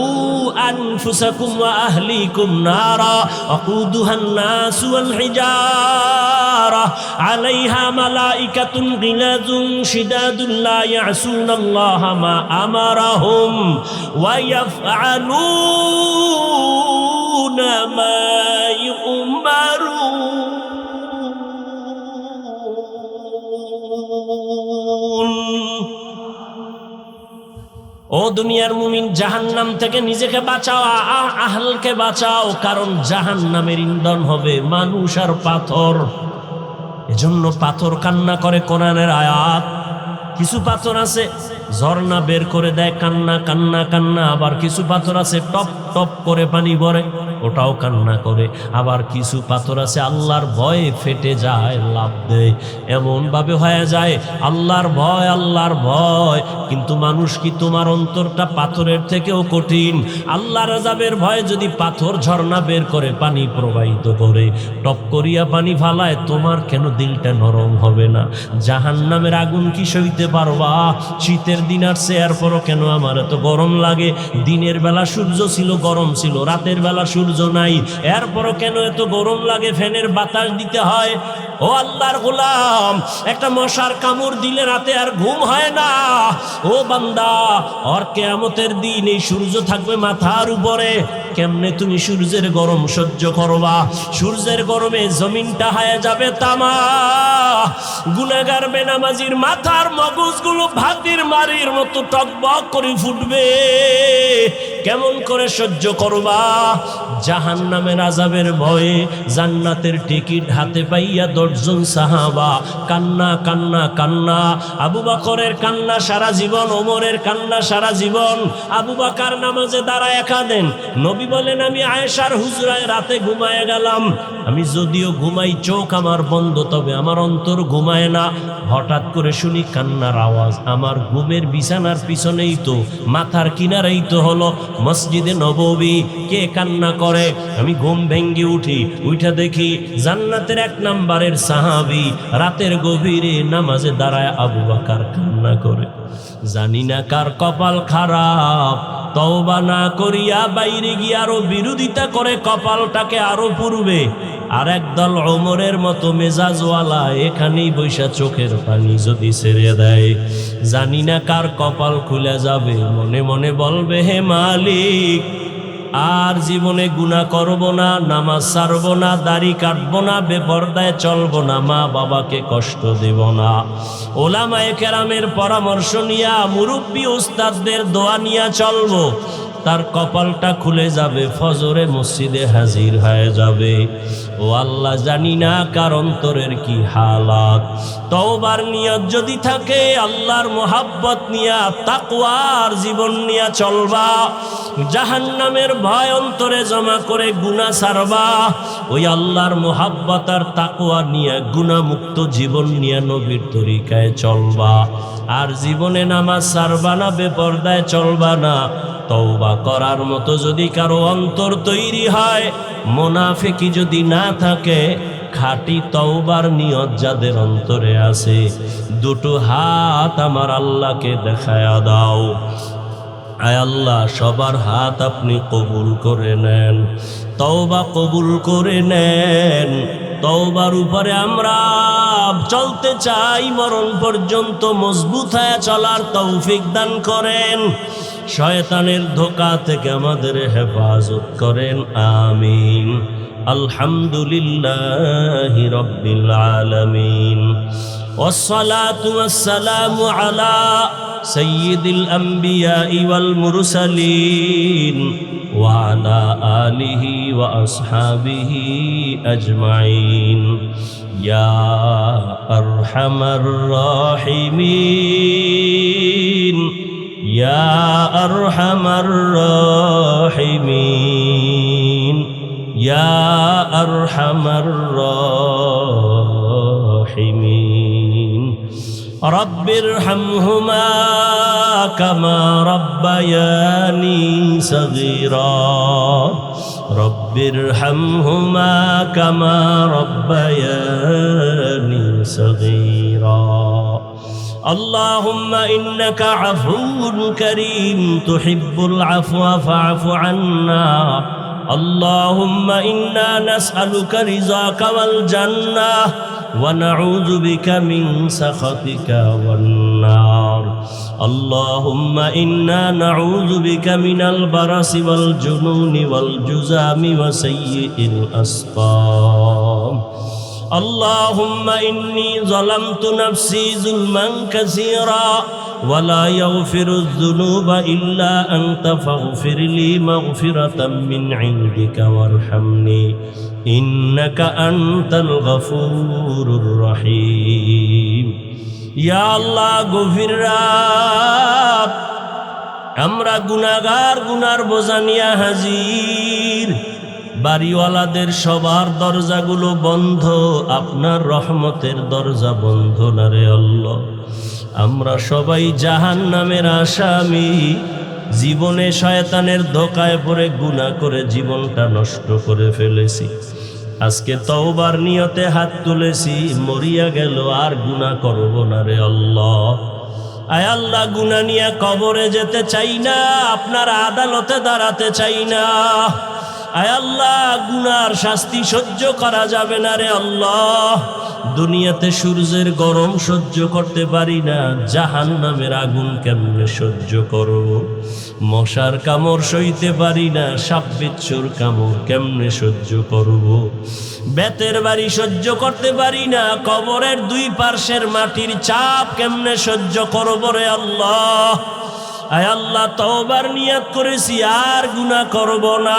আনফুসাকুম ওয়া আহলিকুম নারা ওয়াকুদুহান নাসু ওয়াল হিজারা আলাইহা মালাইকাতুন গিলাযুন শিদাদুন লা ইয়াসুনাল্লাহা মা আমারাহুম ওয়া ইয়াফআলুনা মা ইউমারুন। ও দুনিয়ার মুমিন, জাহান্নাম থেকে নিজেকে বাঁচাও, আহলকে বাঁচাও। কারণ জাহান্নামের ইন্ধন হবে মানুষ আর পাথর। এজন্য পাথর কান্না করে। কোরআনের আয়াত। কিছু পাথর আছে ঝর্ণা বের করে দেয়, কান্না কান্না কান্না। আবার কিছু পাথর আছে টপ টপ করে পানি ভরে, ওটাও কান্না করে। আবার কিছু পাথর আছে আল্লাহর ভয়ে ফেটে যায়, লাভ দেয়। এমন ভাবে হয়ে যায় আল্লাহর ভয়, আল্লাহর ভয়। কিন্তু মানুষ কি, তোমার অন্তরটা পাথরের থেকেও কঠিন। আল্লাহর আযাবের ভয়ে যদি পাথর ঝর্ণা বের করে পানি প্রবাহিত করে, টপ করিয়া পানি ফালায়, তোমার কেন দিলটা নরম হবে না? জাহান্নামের আগুন কি সইতে পারবা? শীতের দিন আসছে, এরপরও কেন আমার এত গরম লাগে? দিনের বেলা সূর্য ছিল, গরম ছিল, রাতের বেলা সূর্য নাই, এরপরও কেন এত গরম লাগে? ফ্যানের বাতাস দিতে হয়। ও আল্লাহর গোলাম, একটা মশার কামড় দিলে রাতে আর ঘুম হয় না। ও বান্দা, আর কিয়ামতের দিন এই সূর্য থাকবে মাথার উপরে, কেমনে তুমি সূর্যের গরম সহ্য করবা? সূর্যের গরমে জমিনটা হয়ে যাবে তামা। গুনাহগার বেনামাজির মাথার মগজগুলো ভাতির মারির মতো টকবক করে ফুটবে। কেমন করে সহ্য করবা? জাহান্নামের আযাবের ভয়ে জান্নাতের টিকিট হাতে পাইয়া 10 জন সাহাবা কান্না কান্না কান্না। আবু বকরের কান্না সারা জীবন, ওমরের কান্না সারা জীবন। আবু বকর নামাজে দাঁড়ায় কাঁদেন। নবী বলেন, আমি আয়েশার হুজরায় রাতে ঘুমায় গেলাম। আমি যদিও ঘুমাই, চোখ আমার বন্ধ, তবে আমার অন্তর ঘুমায় না। হঠাৎ করে শুনি কান্নার আওয়াজ। আমার ঘুমের বিছানার পিছনেই তো, মাথার কিনারেই তো হলো মসজিদে নববী। কে কান্না করে? আমি ঘুম ভেঙ্গে উঠি, উঠা দেখি জান্নাতের 1 নম্বরের সাহাবী রাতের গভীরে নামাজে দাঁড়ায় আবু বকর কান্না করে। জানি না কার কপাল খারাপ, তওবা না করিয়া বাইরে গিয়ে আরো বিরোধিতা করে কপালটাকে আরো পুরবে। আর একদল ওমরের মতো মেজাজওয়ালা এখানেই বৈশা চোখের পানি যদি ছেড়ে দেয়, জানি না কার কপাল খুলে যাবে। মনে মনে বলবে, হে মালিক, আর জীবনে গুনাহ করব না, নামাজ ছাড়ব না, দাড়ি কাটবো না, বেপরদায় চলবো না, মা বাবাকে কষ্ট দেব না। ওলামায়ে কেরামের পরামর্শ নিয়া, মুরব্বী উস্তাদদের দোয়া নিয়া চলবো। তার কপালটা খুলে যাবে, ফজরে মসজিদে হাজির হয়ে যাবে। ও আল্লাহ, জানি না কার অন্তরের কি হালাত। তওবার নিয়ত যদি থাকে, আল্লাহর মোহাব্বত নিয়া, তাকওয়ার জীবন নিয়া চলবা। জাহান্নামের ভয় অন্তরে জমা করে গুনাহ ছাড়বা। ওই আল্লাহর মোহাব্বত আর তাকওয়া নিয়া গুনাহমুক্ত জীবন নিয়া নবীর তরিকায় চলবা। আর জীবনে নামাজ ছাড়বা না, বেপরদায় চলবা না। তওবা করার মতো যদি কারো অন্তর তৈরি হয়, মুনাফিকি যদি না থাকে, খাঁটি তওবার নিয়ত যাদের অন্তরে আছে, দুটো হাত আমার আল্লাহকে দেখায়া দাও। আয় আল্লাহ, সবার হাত আপনি কবুল করে নেন, তওবা কবুল করে নেন। তওবার উপরে আমরা চলতে চাই, মরণ পর্যন্ত মজবুত হয়ে চলার তৌফিক দান করেন। শয়তানের ধোঁকা থেকে আমাদের হেফাজত করেন, আমিন। আলহামদুলিল্লাহি রাব্বিল আলামিন। والصلاة والسلام على سيد الأنبياء والمرسلين وعلى آله وأصحابه أجمعين يا أرحم الراحمين يا أرحم الراحمين يا أرحم الراحمين رب ارحمهما كما ربياني صغيرا رب ارحمهما كما ربياني صغيرا اللهم إنك عفو كريم تحب العفو فاعف عنا اللهم إنا نسألك رضاك والجنة ونعوذ بك من سخطك والنار اللهم إنا نعوذ بك من البرص والجنون والجذام وسيء الأسقام اللهم إني ظلمت نفسي ظلما كثيرا ولا يغفر الذنوب إلا أنت فاغفر لي مغفرة من عندك وارحمني إنك أنت الغفور الرحيم يا الله গভীর রাত আমরা গুনাহগার, গুনার বোঝা নিয়ে হাজির। বাড়িওয়ালাদের সবার দরজাগুলো বন্ধ, আপনার রহমতের দরজা বন্ধ না রে আল্লাহ। আমরা সবাই জাহান্নামের আসামি। জীবনে শয়তানের ধোঁকায় পড়ে গুনাহ করে জীবনটা নষ্ট করে ফেলেছি। আজকে তওবার নিয়তে হাত তুলেছি, মরিয়া গেল আর গুনাহ করব না রে আল্লাহ। আয় আল্লাহ, গুনাহ নিয়ে কবরে যেতে চাই না, আপনার আদালতে দাঁড়াতে চাই না। আয় আল্লাহ, গুনার শাস্তি সহ্য করা যাবে না রে আল্লাহ। দুনিয়াতে সূর্যের গরম সহ্য করতে পারি না, জাহান্নামের আগুন কেমনে সহ্য করব? মশার কামড় সইতে পারি না, সাপ বিচ্ছুর কামড় কেমনে সহ্য করব? বেতের বাড়ি সহ্য করতে পারি না, কবরের দুই পার্শ্বের মাটির চাপ কেমনে সহ্য করব রে আল্লাহ। আয় আল্লাহ, তওবার নিয়ত করেছি, আর গুনাহ করব না,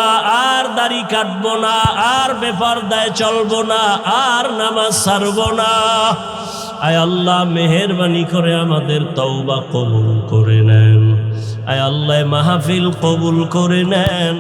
আর দাড়ি কাটবো না, আর বেপরদায় চলবো না, আর নামাজ ছাড়ব না। আয় আল্লাহ, মেহেরবানি করে আমাদের তওবা কবুল করে নেন। আয় আল্লাহ, মাহফিল কবুল করে নেন।